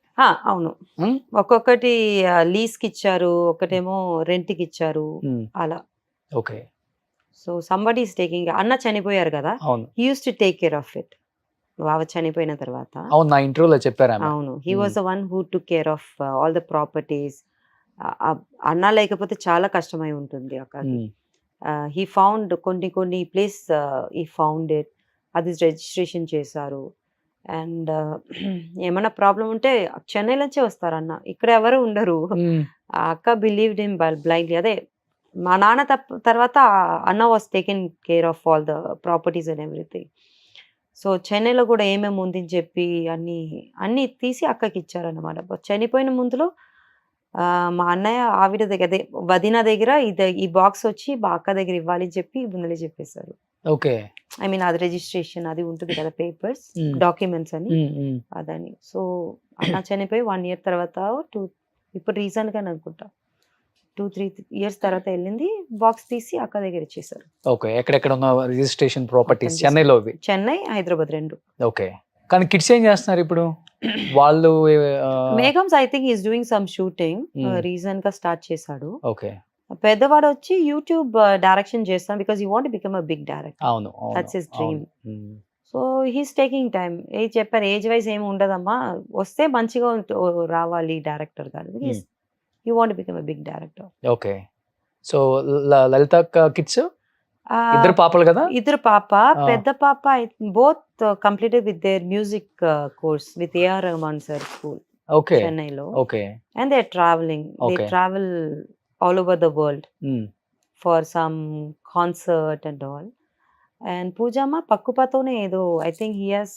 అవును. ఒక్కొక్కటి లీజ్ కి ఇచ్చారు, ఒకటేమో రెంట్ కి ఇచ్చారు, అలా. Okay. So somebody is taking. అన్న చనిపోయారు కదా, he use to take care of it. బావ చనిపోయిన తర్వాత. అవును, నా ఇంటర్వ్యూలో చెప్పారు. అవును, he was the one who took care of all the properties. అన్న లేకపోతే చాలా కష్టమై ఉంటుంది అక్కడ. హీ ఫౌండ్ కొన్ని ప్లేస్, హీ ఫౌండ్ ఇట్, అది రిజిస్ట్రేషన్ చేశారు. అండ్ ఏమైనా ప్రాబ్లం ఉంటే చెన్నై నుంచే వస్తారు అన్న, ఇక్కడ ఎవరు ఉండరు. ఆ అక్క బిలీవ్డ్ హిమ్ బ్లైండ్లీ. అదే మా నాన్న తర్వాత అన్న was taken care of all the properties and everything. So చెన్నైలో కూడా ఏమేమి ఉంది అని చెప్పి అన్ని తీసి అక్కకి ఇచ్చారన్నమాట. చనిపోయిన ముందులో మా అన్నయ్య ఆవిడ దగ్గర, అదే వదిన దగ్గర ఈ బాక్స్ వచ్చి మా అక్క దగ్గర ఇవ్వాలి అని చెప్పి ముందులే చెప్పేశారు. ఓకే. ఐ మీన్ అది రిజిస్ట్రేషన్ అది ఉంటుంది కదా, పేపర్స్ డాక్యుమెంట్స్ అని, అదని. సో అన్న చనిపోయి 1 year తర్వాత, ఇప్పుడు రీసెంట్ గా అనుకుంటా 2-3 years తర్వాత వెళ్ళింది, బాక్స్ తీసి అక్క దగ్గర ఇచ్చేసారు. ఓకే. ఎక్కడెక్కడ ఉన్న రిజిస్ట్రేషన్ ప్రాపర్టీస్ చెన్నైలో? చెన్నై, హైదరాబాద్ 2. ఓకే. కానీ కిడ్స్ ఏం చేస్తున్నారు ఇప్పుడు? వాళ్ళు మేఘమ్స్ I think is doing some shooting, recent గా స్టార్ట్ చేశాడు. ఓకే. పెద్దవాడు వచ్చి యూట్యూబ్ డైరెక్షన్ చేస్తాం, because you want become a big director. అవును, that's his dream. So he's taking time. చెప్పారు ఏజ్ వైజ్ ఏమి ఉండదమ్మా, వస్తే మంచిగా రావాలి డైరెక్టర్ గారు. You want become a big director. Okay. So Lalitha kids ఇద్దరు పాపలు కదా? ఇద్దరు పాప, Ah. పెద్ద పాప both completed with their music course with A R Rahman sir school okay. చెన్నైలో. Okay. And they're traveling. They Okay. travel all over the world Hmm. for some concert and all. And Pujama Pakkupatone edo, I think he has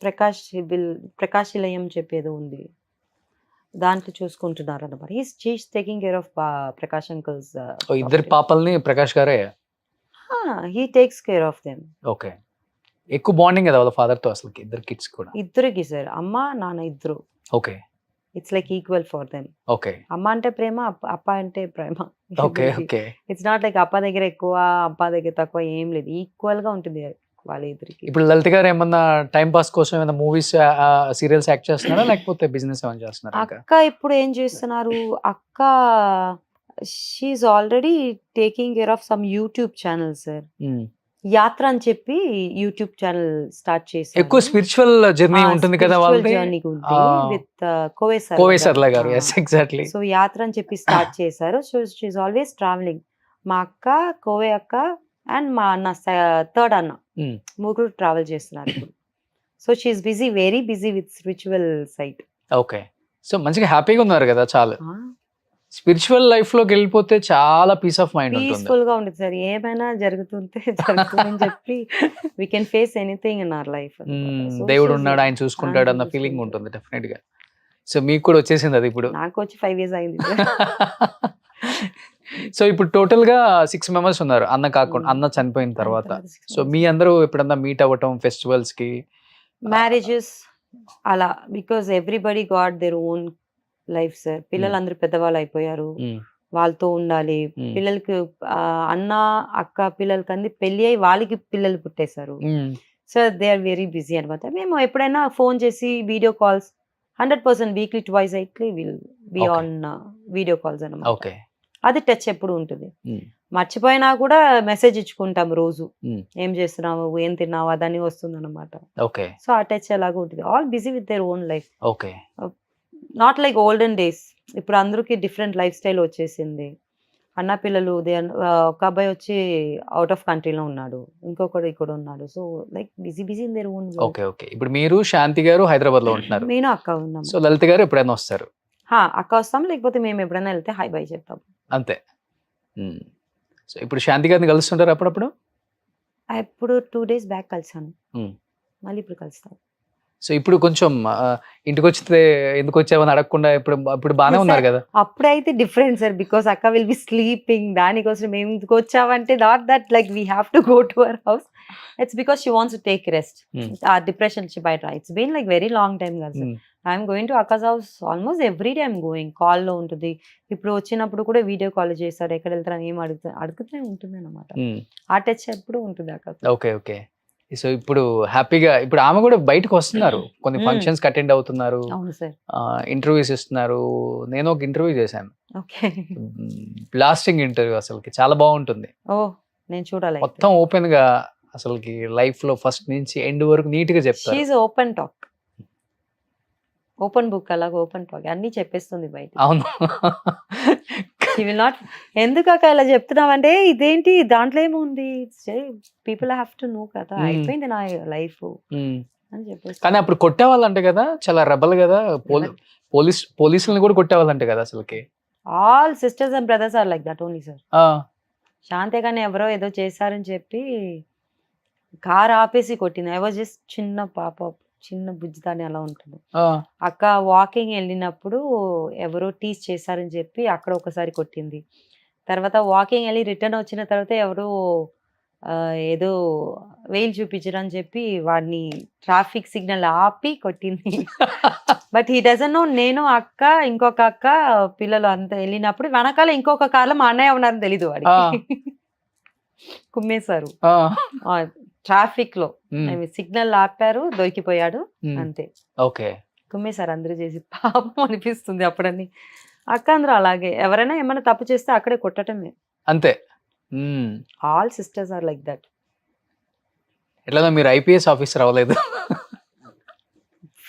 Prakash Ilayam చెప్పేదో ఉంది, దాంట్లో చూసుకుంటున్నారు అన్నమాట. She's taking care of Prakash uncles. ఇద్దరు పాపల్ని ప్రకాష్ గారే he takes care of them. Okay. ఎక్కువ bonding కదా వాళ్ళ father తో అసలు ఇద్దరు కిడ్స్ కూడా? ఇద్దరికి సార్, అమ్మ నాన్న ఇద్దరు. Okay. It's like equal for them. Okay. అమ్మ అంటే ప్రేమ, అప్ప అంటే ప్రేమ. Okay. Okay. It's not like అప్ప దగ్గర ఎక్కువ అప్ప దగ్గర తక్కువ, ఏం లేదు, ఈక్వల్ గా ఉంటుంది వాళ్ళ ఇద్దరికి. ఇప్పుడు లలిత గారు ఏమన్నా టైం పాస్ కోసం ఏమైనా మూవీస్ సీరియల్స్ యాక్ట్ చేస్తున్నారా లేకపోతే బిజినెస్ ఏమైనా చేస్తున్నారా? అక్క ఇప్పుడు ఏం చేస్తున్నారు, అక్క she's already taking care of some YouTube channel sir. Yatra అని చెప్పి యూట్యూబ్ ఛానల్ స్టార్ట్ చేశారు. ఎక్కువ స్పిరిచువల్ జర్నీ ఉంటుంది కదా వాళ్ళది, జర్నీ విత్ కోవేసర్ల గారు. Yes, exactly. సో యాత్ర అని చెప్పి స్టార్ట్ చేశారు. So she's always travelling. మా అక్క, కోవే అక్క అండ్ మా అన్న థర్డ్ అన్న, ముగ్గురు ట్రావెల్ చేస్తున్నారు ఇప్పుడు. So she's busy, very busy with spiritual site. Okay. So మంచిగా హ్యాపీగా ఉన్నారు కదా. చాలా స్పిరిచువల్ లైఫ్ లోకి వెళ్ళిపోతే చాలా పీస్ ఆఫ్ మైండ్ ఉంటుంది. పీస్ఫుల్ గా ఉంటుంది సార్. ఏమైనా జరుగుతుంటే జరుగుతుందని చెప్పి we can face anything in our life. దేవుడు ఉన్నాడు, ఆయన చూసుకుంటాడు అన్న ఫీలింగ్ ఉంటుంది డెఫినెట్ గా. సో మీకు కూడా వచ్చేసింది అది ఇప్పుడు? నాకు వచ్చి 5 years అయింది. సో ఇప్పుడు టోటల్ గా 6 members ఉన్నారు, అన్న కాకుండా, అన్న చనిపోయిన తర్వాత. సో మీ అందరూ ఎప్పుడన్నా మీట్ అవ్వటం ఫెస్టివల్స్ కి, మ్యారేజెస్ అలా, because everybody got there own life sir. పిల్లలు అందరూ పెద్దవాళ్ళు అయిపోయారు, వాళ్ళతో ఉండాలి. పిల్లలకి అన్న అక్క పిల్లలకి అంది పెళ్లి అయ్యి వాళ్ళకి పిల్లలు పుట్టేశారు. So they are very busy అనమాట. మేము ఎప్పుడైనా ఫోన్ చేసి వీడియో కాల్స్ 100% వీక్లీ ట్వైస్ అయితే will be on video calls అనమాట. అది టచ్ ఎప్పుడు ఉంటుంది. మర్చిపోయినా కూడా మెసేజ్ ఇచ్చుకుంటాం రోజు, ఏం చేస్తున్నావు, ఏం తిన్నావు, అదని వస్తుంది అనమాట. సో ఆ టచ్ ఎలాగో ఉంటుంది. All busy with their own life. Not like olden days. ఇప్పుడు అందరికి డిఫరెంట్ లైఫ్ స్టైల్ వచ్చేసింది. అన్న పిల్లలు ఒక అబ్బాయి వచ్చి అవుట్ ఆఫ్ కంట్రీలో ఉన్నాడు, ఇంకొకడు ఇక్కడ ఉన్నాడు. So like busy busy in their own. Okay. Okay. ఇప్పుడు మీరు శాంతి గారు హైదరాబాద్ లో ఉంటున్నారు, నేను అక్క ఉన్నాం. సో లలిత గారు ఎప్పుడైనా వస్తారు? అక్క వస్తాం, లేకపోతే మేము ఎప్పుడైనా వెళ్తే హై బై చెప్తాం అంతే. సో ఇప్పుడు శాంతి గారిని కలుస్తుంటారు అప్పుడప్పుడు? ఇప్పుడు 2 days బ్యాక్ కలిసాను, మళ్ళీ ఇప్పుడు కలుస్తాను. సో ఇప్పుడు కొంచెం ఇంటికి వచ్చితే ఎందుకు వచ్చావని అడగకుండా ఇప్పుడు బాగానే ఉన్నారు కదా? అప్పుడైతే డిఫరెంట్ సార్, బికాస్ అక్క విల్ బి స్లీపింగ్. దానికోసం మేము ఎందుకు వచ్చావంటే not that like we have to go to our house. It's because she wants to take rest. ఆ డిప్రెషన్ బయట. It's been like very long time కదా సార్. ఐఎమ్ గోయింగ్ టు అక్కస్ house almost every day. I'm going, కాల్లో ఉంటుంది. ఇప్పుడు వచ్చినప్పుడు కూడా video call చేస్తారు, ఎక్కడ వెళ్తారని ఏం అడుగుతూనే ఉంటుంది అనమాట. ఆ టచ్ ఎప్పుడు ఉంటుంది అక్క. ఓకే. ఓకే. సో ఇప్పుడు హ్యాపీగా, ఇప్పుడు ఆమె కూడా బయటకు వస్తున్నారు, కొన్ని ఫంక్షన్స్ అటెండ్ అవుతున్నారు, ఇంటర్వ్యూస్ ఇస్తున్నారు. నేను ఒక ఇంటర్వ్యూ చేశాను, బ్లాస్టింగ్ ఇంటర్వ్యూ. అసలుకి చాలా బాగుంటుంది. నేను చూడాలి. మొత్తం ఓపెన్ గా అసలుకి లైఫ్ లో ఫస్ట్ నుంచి ఎండ్ వరకు నీట్ గా చెప్తారు. She is open talk, open book, అలాగే ఓపెన్ టాక్ అన్ని చెప్పేస్తుంది బయట. అవును. ఎందుకు అక్క ఇలా చెప్తున్నావంటే, ఇదేంటి దాంట్లో ఏముంది, పీపుల్ హ్యావ్ టు నో కదా, అయిపోయింది నా లైఫ్ అని చెప్పేసి. కానీ అప్పుడు కొట్టేవాళ్ళంటే కదా, చాలా రెబల్ కదా, పోలీసులను కూడా కొట్టేవాళ్ళంటే కదా అసలుకి. All sisters and brothers are like that only sir. శాంతే కానీ ఎవరో ఏదో చేశారని చెప్పి కార్ ఆపేసి కొట్టింది. ఐ వాజ్ జస్ట్ చిన్న పాప, చిన్న బుజ్జిదాన్ని అలా ఉంటుంది. అక్క వాకింగ్ వెళ్ళినప్పుడు ఎవరో టీస్ చేశారని చెప్పి అక్కడ ఒకసారి కొట్టింది. తర్వాత వాకింగ్ వెళ్ళి రిటర్న్ వచ్చిన తర్వాత ఎవరో ఏదో వెయిల్ చూపించరని చెప్పి వాడిని ట్రాఫిక్ సిగ్నల్ ఆపి కొట్టింది. But he doesn't know. నేను అక్క, ఇంకొక అక్క, పిల్లలు అంతా వెళ్ళినప్పుడు వెనకాల ఇంకొక కార్లో మా అన్నయ్య ఉన్నారని తెలీదు వాడికి. కుమ్మేశారు ట్రాఫిక్ లో. సిగ్నల్ ఆపారు, దొరికిపోయాడు, అంతే. ఓకే. కుమ్మేశారు అందరూ చేసి. పాపం అనిపిస్తుంది అప్పుడని. అక్క అందరూ అలాగే, ఎవరైనా ఏమైనా తప్పు చేస్తే అక్కడే కొట్టటమే అంతే. All sisters are like that. ఎట్లా మీరు ఐపీఎస్ ఆఫీసర్ అవ్వలేదు?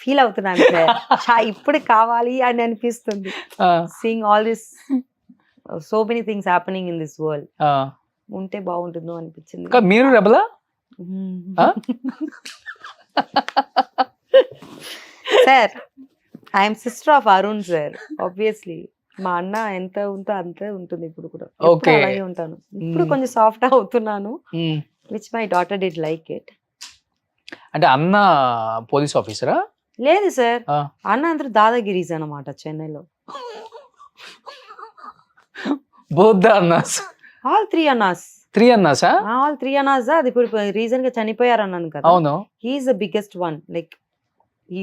ఫీల్ అవుతున్నాను సార్. ఇప్పుడు కావాలి అని అనిపిస్తుంది. Seeing all this so many things happening in this world. ఉంటే బాగుంటుందో అనిపించింది. మీరు రెబలా? Sir I'm sister of Arun sir. Obviously మా అన్న ఎంత ఉందో అంతే ఉంటుంది ఇప్పుడు కూడా. Okay. అలాగే ఉంటాను. ఇప్పుడు కొంచెం సాఫ్ట్ అవుతున్నాను, which my daughter did like it. అంటే అన్న పోలీస్ ఆఫీసరా? లేదు సార్, అన్న అందరూ దాదాగిరీస్ అన్నమాట చెన్నైలో. బోత్ అన్నాస్? ఆల్ త్రీ అన్నాస్. 3 అన్నాసా? ఆల్ త్రీ అన్నాస్. అది ఇప్పుడు రీసెంట్ గా చనిపోయారు అన్నాను కదా. అవును. He is the biggest one. Like ఈ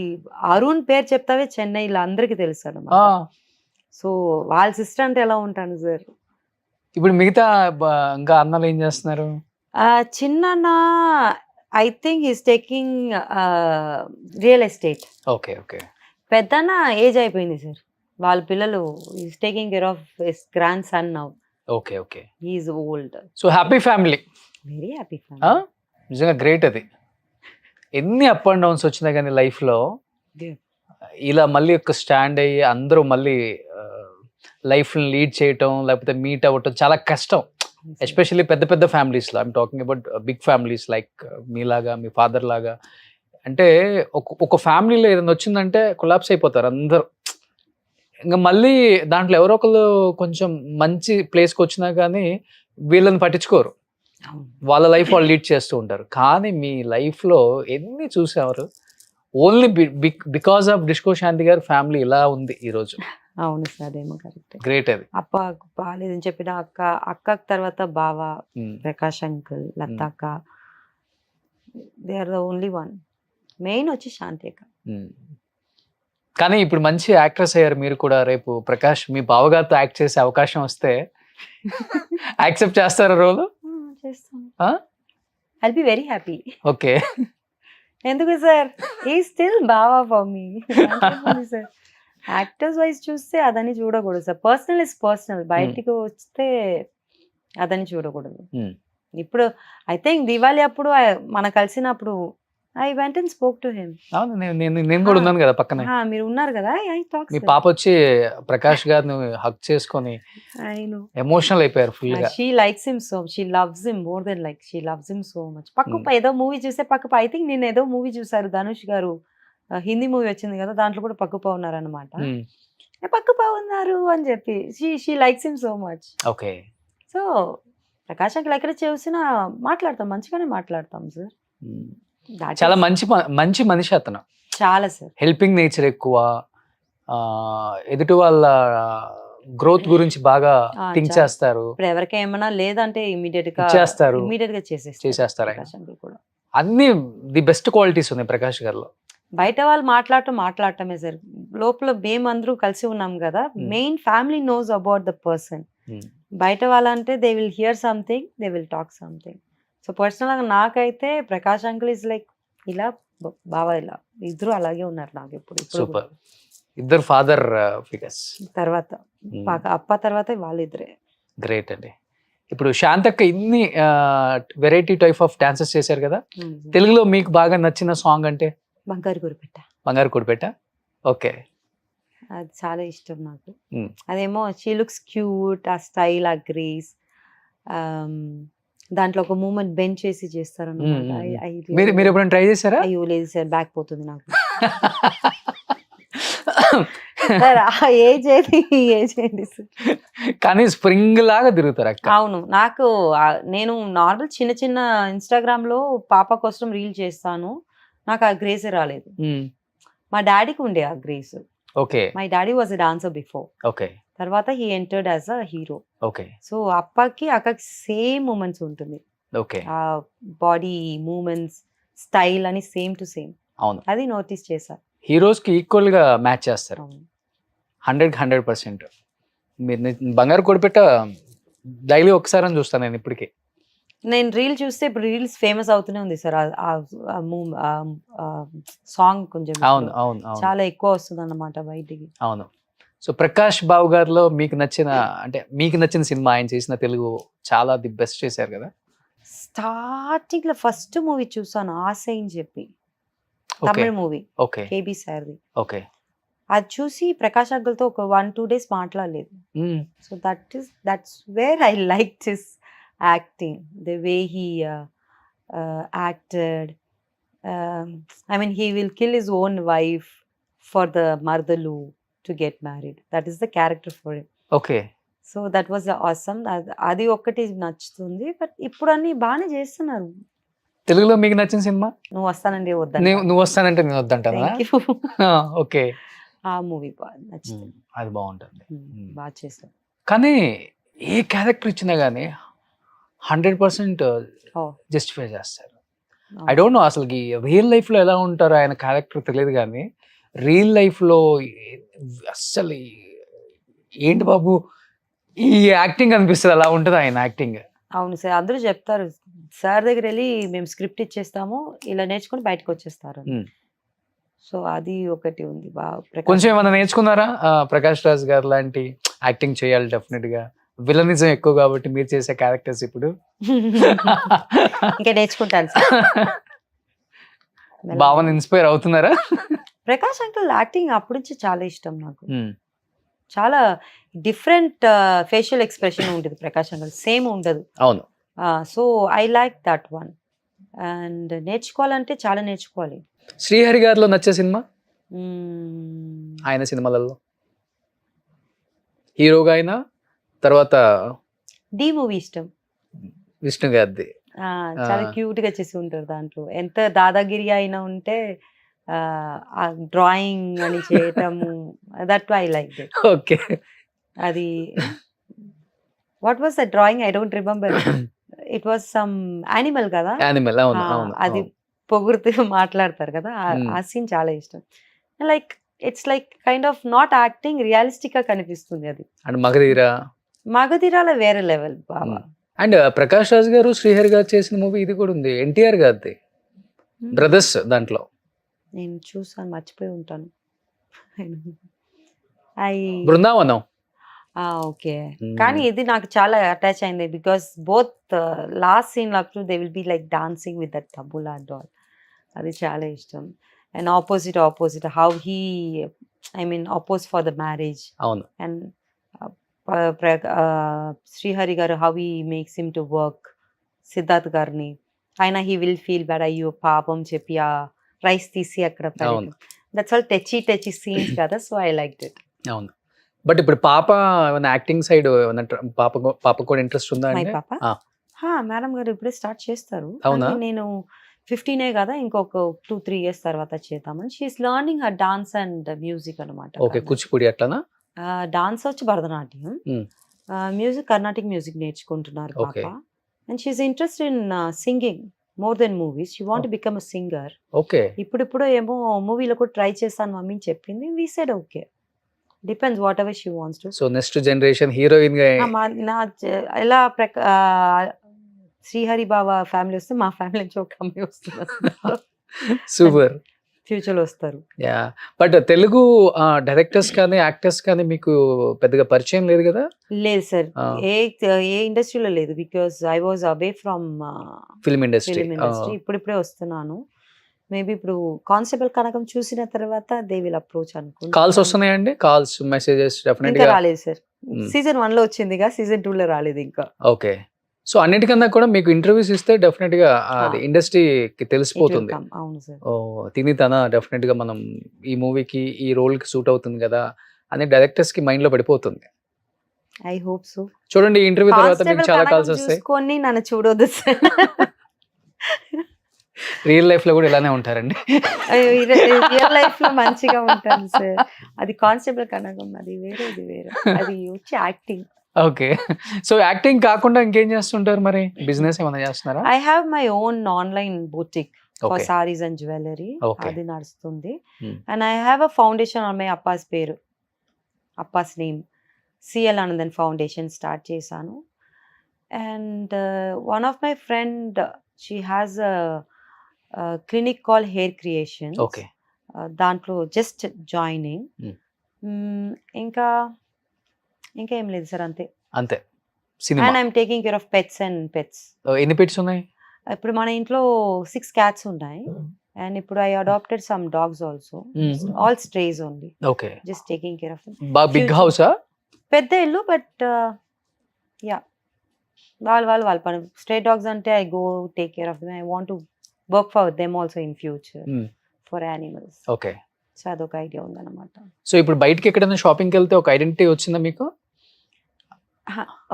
అరుణ్ పేరు చెప్తావే చెన్నైలో అందరికి తెలుసు అన్నమాట. సో వాళ్ళ సిస్టర్ అంటే ఎలా ఉంటాను సార్. ఇప్పుడు మిగతా ఇంకా అన్నలు ఏం చేస్తున్నారు? చిన్న I think is taking real estate. Okay okay. పెద్దన్న ఏజ్ అయిపోయింది సార్. వాళ్ళ పిల్లలు is taking care of his grandson now. Okay okay. He's old. So happy family. Very happy. నిజంగా గ్రేట్. అది ఎన్ని అప్ అండ్ డౌన్స్ వచ్చినా కానీ లైఫ్లో ఇలా మళ్ళీ ఒక స్టాండ్ అయ్యి అందరూ మళ్ళీ లైఫ్ని లీడ్ చేయటం లేకపోతే మీట్ అవ్వటం చాలా కష్టం. ఎస్పెషల్లీ పెద్ద పెద్ద ఫ్యామిలీస్లో. I'm talking about big families like మీలాగా, మీ ఫాదర్ లాగా. అంటే ఒక ఫ్యామిలీలో ఏదైనా వచ్చిందంటే కొలాప్స్ అయిపోతారు అందరూ. ఇంకా మళ్ళీ దాంట్లో ఎవరో ఒకళ్ళు కొంచెం మంచి ప్లేస్కి వచ్చినా కానీ వీళ్ళని పట్టించుకోరు. వాళ్ళ లైఫ్ వాళ్ళు లీడ్ చేస్తూ ఉంటారు. కానీ మీ లైఫ్లో ఎన్ని చూసేవారు. ఓన్లీ బికాస్ ఆఫ్ డిస్కో శాంతి గారి ఫ్యామిలీ ఇలా ఉంది ఈరోజు. అవును సార్, అదేమో కరెక్ట్. గ్రేట్. అది అప్ప బాగాలేదని చెప్పిన అక్క తర్వాత బావ, ప్రకాష్ అంకుల్, లతాక, they are the only one. Main వచ్చి శాంతి అక్క. కానీ ఇప్పుడు మంచి యాక్ట్రెస్ అయ్యారు మీరు కూడా. రేపు ప్రకాష్ మీ బావగారితో యాక్ట్ చేసే అవకాశం వస్తే యాక్సెప్ట్ చేస్తారా రోల్? చేస్తాను. I'll be very happy. Okay. ఎందుకు సార్, ఈ స్టిల్ బావా for me sir. Actors wise చూస్తే అదని చూడకూడదు సార్. Personal is personal. బయటికి వస్తే అదని చూడకూడదు. ఇప్పుడు ఐ థింక్ దివాళీ అప్పుడు మన కలిసినప్పుడు I went and spoke to him. అవును, నేను కూడా ఉన్నాను కదా పక్కనే. మీరు ఉన్నారు కదా. I talk. మీ పాప వచ్చి ప్రకాష్ గారిని హక్ చేసుకొని ఎమోషనల్ అయిపోయారు ఫుల్ గా. She likes him so, she loves him more than like, she loves him so much. పక్క ఏదో మూవీ చూస్తే పక్క, ఐ థింక్ నేను ఏదో మూవీ చూసారు ధనుష్ గారు, హిందీ మూవీ వచ్చింది కదా, దాంట్లో కూడా పక్కపా ఉన్నారనమాట. పక్కపా ఉన్నారు అని చెప్పి she likes him so much. Okay. So Prakash uncle ఎక్కడ చూసినా మాట్లాడతాం, మంచిగానే మాట్లాడతాం సార్. చాలా మంచి మనిషి అతను. చాలా సార్. హెల్పింగ్ నేచర్ ఎక్కువ. ఎదుటి వాళ్ళ గ్రోత్ గురించి బాగా థింక్ చేస్తారు. ఇప్పుడు ఎవరికి ఏమైనా లేదంటే ఇమీడియట్ గా చేసేస్తారు. ప్రకాష్ అంకుల్ కూడా అన్ని ది బెస్ట్ క్వాలిటీస్ ఉన్నాయి ప్రకాష్ గారిలో. బయట వాళ్ళు మాట్లాడటమే సార్. లోపల మేమందరూ కలిసి ఉన్నాం కదా. Main family knows about the person. బయట వాళ్ళంటే they will hear something, they will talk something. So personal గా నాకైతే ప్రకాష్ అంకుల్ ఇస్ లైక్ ఇలా, బావా ఇలా, ఇద్దరు అలాగే ఉన్నారు నాకు ఇప్పుడు. సూపర్. ఇద్దరు ఫాదర్ ఫిగర్స్ తర్వాత అప్ప తర్వాత వాళ్ళిద్దరే. గ్రేట్ అండి. ఇప్పుడు శాంతక్క ఇన్ని వెరైటీ టైప్ ఆఫ్ డాన్సెస్ చేశారు కదా. తెలుగులో మీకు బాగా నచ్చిన సాంగ్ అంటే? బంగారు గురిపెట్ట. బంగారు గురిపెట్ట. ఓకే. అది చాలా ఇష్టం నాకు. అదేమో షీ లుక్స్ క్యూట్, ఆ స్టైల్, ఆ గ్రేస్. దాంట్లో ఒక మూమెంట్ బెంచ్ చేసి చేస్తారు. మీరు ఎప్పుడైనా ట్రై చేశారా? అయ్యో లేదు సార్, బ్యాక్ పోతుంది నాకు. కానీ స్ప్రింగ్ లాగా తిరుగుతారు అక్క. అవును. నాకు నేను నార్మల్ చిన్న చిన్న ఇన్స్టాగ్రామ్ లో పాప కోసం రీల్ చేస్తాను. నాకు ఆ గ్రేస్ రాలేదు. మా డాడీకి ఉండే ఆ grace. Okay. My daddy was a dancer before. Okay. తర్వాత he entered as a hero. Okay. So అక్కకి సేమ్ మూమెంట్స్ ఉంటుంది. ఓకే. ఆ బాడీ మూమెంట్స్, స్టైల్ అని సేమ్ టు సేమ్. అవును, అది నోటీస్ చేశా. హీరోస్ కి ఈక్వల్ గా మ్యాచ్ చేస్తారు. 100%. మీరు బంగారు కొడిపెట్ట డైలీ ఒకసారి అని చూస్తాను నేను ఇప్పటికి. నేను రీల్ చూస్తే ఇప్పుడు రీల్స్ ఫేమస్ అవుతూనే ఉంది సార్. సాంగ్ కొంచెం చాలా ఎక్కువ వస్తుంది అన్నమాట బయటికి. అవును. సో ప్రకాష్ బాబు గారిలో మీకు నచ్చిన సినిమా, ఆయన చేసిన తెలుగు చాలా ది బెస్ట్ చేశారు కదా. స్టార్టింగ్ లో ఫస్ట్ మూవీ చూసాను ఆశ అని చెప్పి. తమిళ మూవీ ఓకే కేబీ సార్ది. ఓకే. అది చూసి ప్రకాష్ అంకుల్తో ఒక 1-2 days మాట్లాడలేదు. So that's where I like his acting, the way he acted. I mean, he will kill his own wife for the Mardalu to get married. That is the character for him. Okay. So that was awesome. అది ఒక్కటి నచ్చుతుంది. But ఇప్పుడు అన్ని బాగానే చేస్తున్నారు. తెలుగులో మీకు నచ్చిన సినిమా? నువ్వు వస్తానండి వద్దంట. నువ్వు వస్తానంటే నేను వద్దంటానా? Thank you. ఓకే. ఆ మూవీ బాగా నచ్చుతుంది. అది బాగుంటుంది. బాగా చేశారు. కానీ ఏ క్యారెక్టర్ ఇచ్చినా కానీ 100% ఓ జస్టిఫై చేస్తారు. ఐ డోంట్ నో అసలుకి రియల్ లైఫ్లో ఎలా ఉంటారో ఆయన క్యారెక్టర్ తెలియదు, కానీ రియల్ లైఫ్లో అస్సలు ఏంటి బాబు ఈ యాక్టింగ్ అనిపిస్తుంది, అలా ఉంటుంది ఆయన యాక్టింగ్. అవును సార్, అందరూ చెప్తారు సార్ దగ్గర వెళ్ళి మేము స్క్రిప్ట్ ఇచ్చేస్తాము, ఇలా నేర్చుకుని బయటకు వచ్చేస్తారు. సో అది ఒకటి ఉంది బాగా. కొంచెం ఏమైనా నేర్చుకున్నారా ప్రకాష్ రాజ్ గారు లాంటి యాక్టింగ్ చేయాలి డెఫినెట్ గా? విలనిజం ఎక్కువ కాబట్టి మీరు చేసే క్యారెక్టర్స్ ఇప్పుడు ఇంకా నేర్చుకుంటాను సార్. భావన ఇన్స్పైర్ అవుతున్నారా? ప్రకాష్ అంకుల్ యాక్టింగ్ అప్పటి నుంచి చాలా ఇష్టం నాకు. చాలా డిఫరెంట్ ఫేషియల్ ఎక్స్ప్రెషన్ ఉంటుంది ప్రకాష్ అంకుల్, సేమ్ ఉండదు. అవును. So I like that one. And నేర్చుకోవాలంటే చాలా నేర్చుకోవాలి. శ్రీహరి గారిలో నచ్చే సినిమా ఆయన సినిమాలలో హీరోగా అయినా తర్వాత డి మూవీ ఇష్టం. విష్ణు గారిది చాలా క్యూట్ గా చేసి ఉంటారు దాంట్లో. ఎంత దాదాగిరి అయినా ఉంటే డ్రాయింగ్ అని చేయటము, that I like that. Okay. అది what was the drawing, I don't remember. It was some animal కదా, యానిమల్. అవును అవును. అది పొగుడుతూ మాట్లాడతారు కదా, ఆ సీన్ చాలా ఇష్టం. Like it's like kind of not acting, realistic గా కనిపిస్తుంది అది. అండ్ మగధీరాలో వేరే level Baba. And Prakash Raj గారు శ్రీహరి గారు చేసిన మూవీ ఇది కూడా ఉంది, ఎన్టీఆర్ గారిది బ్రదర్స్. దాంట్లో నేను చూసాను, మర్చిపోయి ఉంటాను. బృందావనం. ఓకే. కానీ ఇది నాకు చాలా అటాచ్ అయింది, బికాస్ బోత్ లాస్ట్ సీన్ అప్పుడు they will be like dancing with that తబులా అండ్ ఆల్. అది చాలా ఇష్టం. And opposite how he, I mean oppose for the marriage. అవును. అండ్ శ్రీహరి గారు how he makes him to work Siddharth గారిని, ఆయన హీ విల్ ఫీల్ బ్యాడ్, అయ్యో పాపం చెప్పి ఆ రైస్ తీసి అక్కడ. దట్స్ ఆల్ టచీ సీన్స్ కదా, సో ఐ లైక్ ఇట్. అవును. బట్ ఇప్పుడు పాప యాక్టింగ్ సైడ్ పాప కూడా ఇంట్రెస్ట్ ఉందా? మై పాప మేడం గారు ఇప్పుడే స్టార్ట్ చేస్తారు. అవునా? నేను 15 కదా, ఇంకొక 2-3 years తర్వాత చేద్దామని. She's learning her dance and music అనమాట. ఓకే. కూచిపూడి అట్లానా? డాన్స్ వచ్చి భరతనాట్యం, మ్యూజిక్ కర్ణాటిక్ మ్యూజిక్ నేర్చుకుంటున్నారు పాప. And she's interested in singing more then movies. She want to become a singer. Okay. ఇప్పుడు ఏమో మూవీలో కూడా ట్రై చేస్తాను మమ్మీ అని చెప్పింది. We said okay, depends whatever she wants to. So next generation heroine గా ఎలా శ్రీహరి బాబా ఫ్యామిలీ వస్తే మా ఫ్యామిలీ నుంచి ఒక అమ్మాయి వస్తున్నారు. సూపర్. ఫ్యూచర్ లో వస్తారు. యా. బట్ తెలుగు డైరెక్టర్స్ కానీ యాక్టర్స్ కానీ మీకు పెద్దగా పరిచయం లేదు కదా? లేదు సార్, ఏ ఇండస్ట్రీలో లేదు, because I was away from film industry. ఇప్పుడిప్పుడే వస్తున్నాను. మేబీ ఇప్పుడు కానిస్టేబుల్ కనకం చూసిన తర్వాత దే విల్ అప్రోచ్ అనుకుంటా. కాల్స్ వస్తున్నాయండి? కాల్స్ మెసేజెస్ డెఫినెట్ ఇంకా గా రాలేదు సార్. సీజన్ 1 లో వచ్చిందిగా, సీజన్ 2 లో రాలేదు ఇంకా. ఓకే. సో అన్నిటికన్నా కూడా మీకు ఇంటర్వ్యూస్ ఇస్తే డెఫినెట్ గా అది ఇండస్ట్రీకి తెలిసిపోతుంది. అవును సార్. తిని తన డెఫినెట్ గా మనం ఈ మూవీకి ఈ రోల్ కి సూట్ అవుతుంది కదా అని డైరెక్టర్స్ కి మైండ్ లో పడిపోతుంది. I hope so. చూడండి, ఇంటర్వ్యూ తర్వాత మీకు చాలా కాల్స్ వస్తాయి. చూసుకొని నన్ను చూడొద్దు సార్. రియల్ లైఫ్ లో కూడా ఇలానే ఉంటారండి. రియల్ లైఫ్ లో మంచిగా ఉంటాను సార్. అది కానిస్టేబుల్ కనకం, అది వేరే, ఇది వేరే. అది వచ్చి యాక్టింగ్. ఓకే. సో యాక్టింగ్ కాకుండా ఇంకేం చేస్తుంటారు మరి? బిజినెస్ ఏమైనా చేస్తున్నారా? I have my own online బoutique for Okay. Saris and jewellery. Okay. అది నడుస్తుంది. Hmm. And I have a foundation on my అప్పాస్ పేరు, అప్పాస్ name, CL Anandan foundation start చేశాను. And one of my friend, she has a clinic call hair creation. Okay. దాంట్లో just joining. Hmm. ఇంకా ఏం లేదు సార్, అంతే. అంతే. సినిమా. And I'm taking care of pets. ఎన్ని పెట్స్ ఉన్నాయి? ఇప్పుడు మన ఇంట్లో 6 cats ఉన్నాయి. అండ్ ఇప్పుడు I adopted some dogs also, all strays only, okay, just taking care of them. బాగా బిగ్ హౌసా? పెద్ద ఇల్లు, బట్ యా వాళ్ళ పని. స్ట్రే డాగ్స్ అంటే I go take care of them. I want to work for them also in future for animals. Okay, so అదొక idea ఉందన్నమాట. సో ఇప్పుడు బయటకి ఎక్కడైనా షాపింగ్కి వెళ్తే ఒక ఐడెంటిటీ వచ్చిందా మీకు?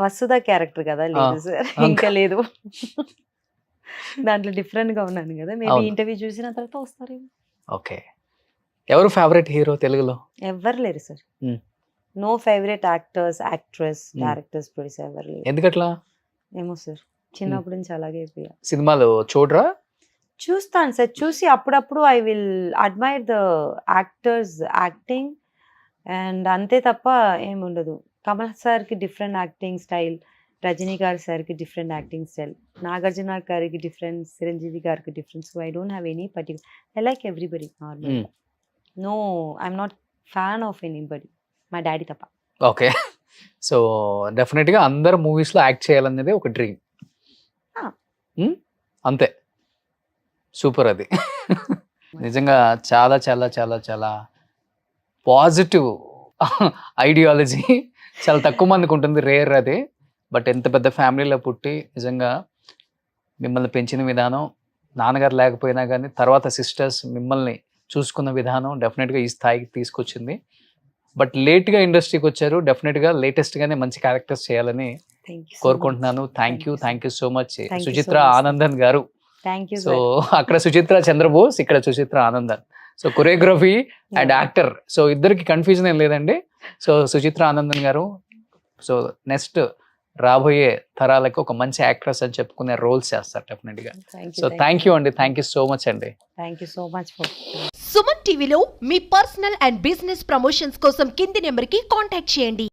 వసుధ క్యారెక్టర్ కదా, లేదు సార్, ఇంకా లేదు. దాంట్లో డిఫరెంట్ గా ఉన్నాను కదా, మేబీ అవును. ఇంటర్వ్యూ చూసిన తర్వాత వస్తారేమో. ఓకే, ఎవరు ఫేవరెట్ హీరో తెలుగులో? ఎవరు లేరు sir. Hmm. No favourite actors, actress, Hmm. Directors, producer ఎవరు లేరు. ఎందుకట్లా? ఏమో సార్, చిన్నప్పటి నుంచి అలాగే అయిపోయా. సినిమాలు చూడరా? చూస్తాను సార్, చూసి అప్పుడప్పుడు I will admire the actors acting and అంతే తప్ప ఏముండదు. కమల్ సార్కి డిఫరెంట్ యాక్టింగ్ స్టైల్, రజనీ గారి సార్కి డిఫరెంట్ యాక్టింగ్ స్టైల్, నాగార్జున గారికి డిఫరెంట్, చిరంజీవి గారికి different. So I don't have any particular, I like everybody normal. Hmm. No, I'm not fan of anybody, మా daddy తప్ప. ఓకే, సో డెఫినెట్గా అందరు మూవీస్లో యాక్ట్ చేయాలనేది ఒక డ్రీమ్. Ah. అంతే, సూపర్ అది. నిజంగా చాలా చాలా చాలా చాలా పాజిటివ్ ఐడియాలజీ. చాలా తక్కువ మందికి ఉంటుంది, రేర్ అది. బట్ ఎంత పెద్ద ఫ్యామిలీలో పుట్టి నిజంగా మిమ్మల్ని పెంచిన విధానం, నాన్నగారు లేకపోయినా కానీ తర్వాత సిస్టర్స్ మిమ్మల్ని చూసుకున్న విధానం డెఫినెట్గా ఈ స్థాయికి తీసుకొచ్చింది. బట్ లేట్గా ఇండస్ట్రీకి వచ్చారు, డెఫినెట్గా లేటెస్ట్గానే మంచి క్యారెక్టర్స్ చేయాలని కోరుకుంటున్నాను. Thank you so much you so Suchitra much. Anandan గారు. థ్యాంక్ యూ సో అక్కడ సుచిత్ర చంద్రబోస్, ఇక్కడ Suchitra Anandan. So choreography and actor, so ఇద్దరికి కన్ఫ్యూజన్ ఏం లేదండి. సో సుచిత్ర ఆనందన్ గారు, సో నెక్స్ట్ రాబోయే తరాలకు ఒక మంచి యాక్ట్రెస్ అని చెప్పుకునే రోల్స్ చేస్తారు డెఫినెట్గా. సో థ్యాంక్ యూ అండి, థ్యాంక్ యూ సో మచ్ అండి. Thank you so much for. Suman టీవీలో మీ పర్సనల్ అండ్ బిజినెస్ ప్రమోషన్స్ కోసం కింది నెంబర్కి కాంటాక్ట్ చేయండి.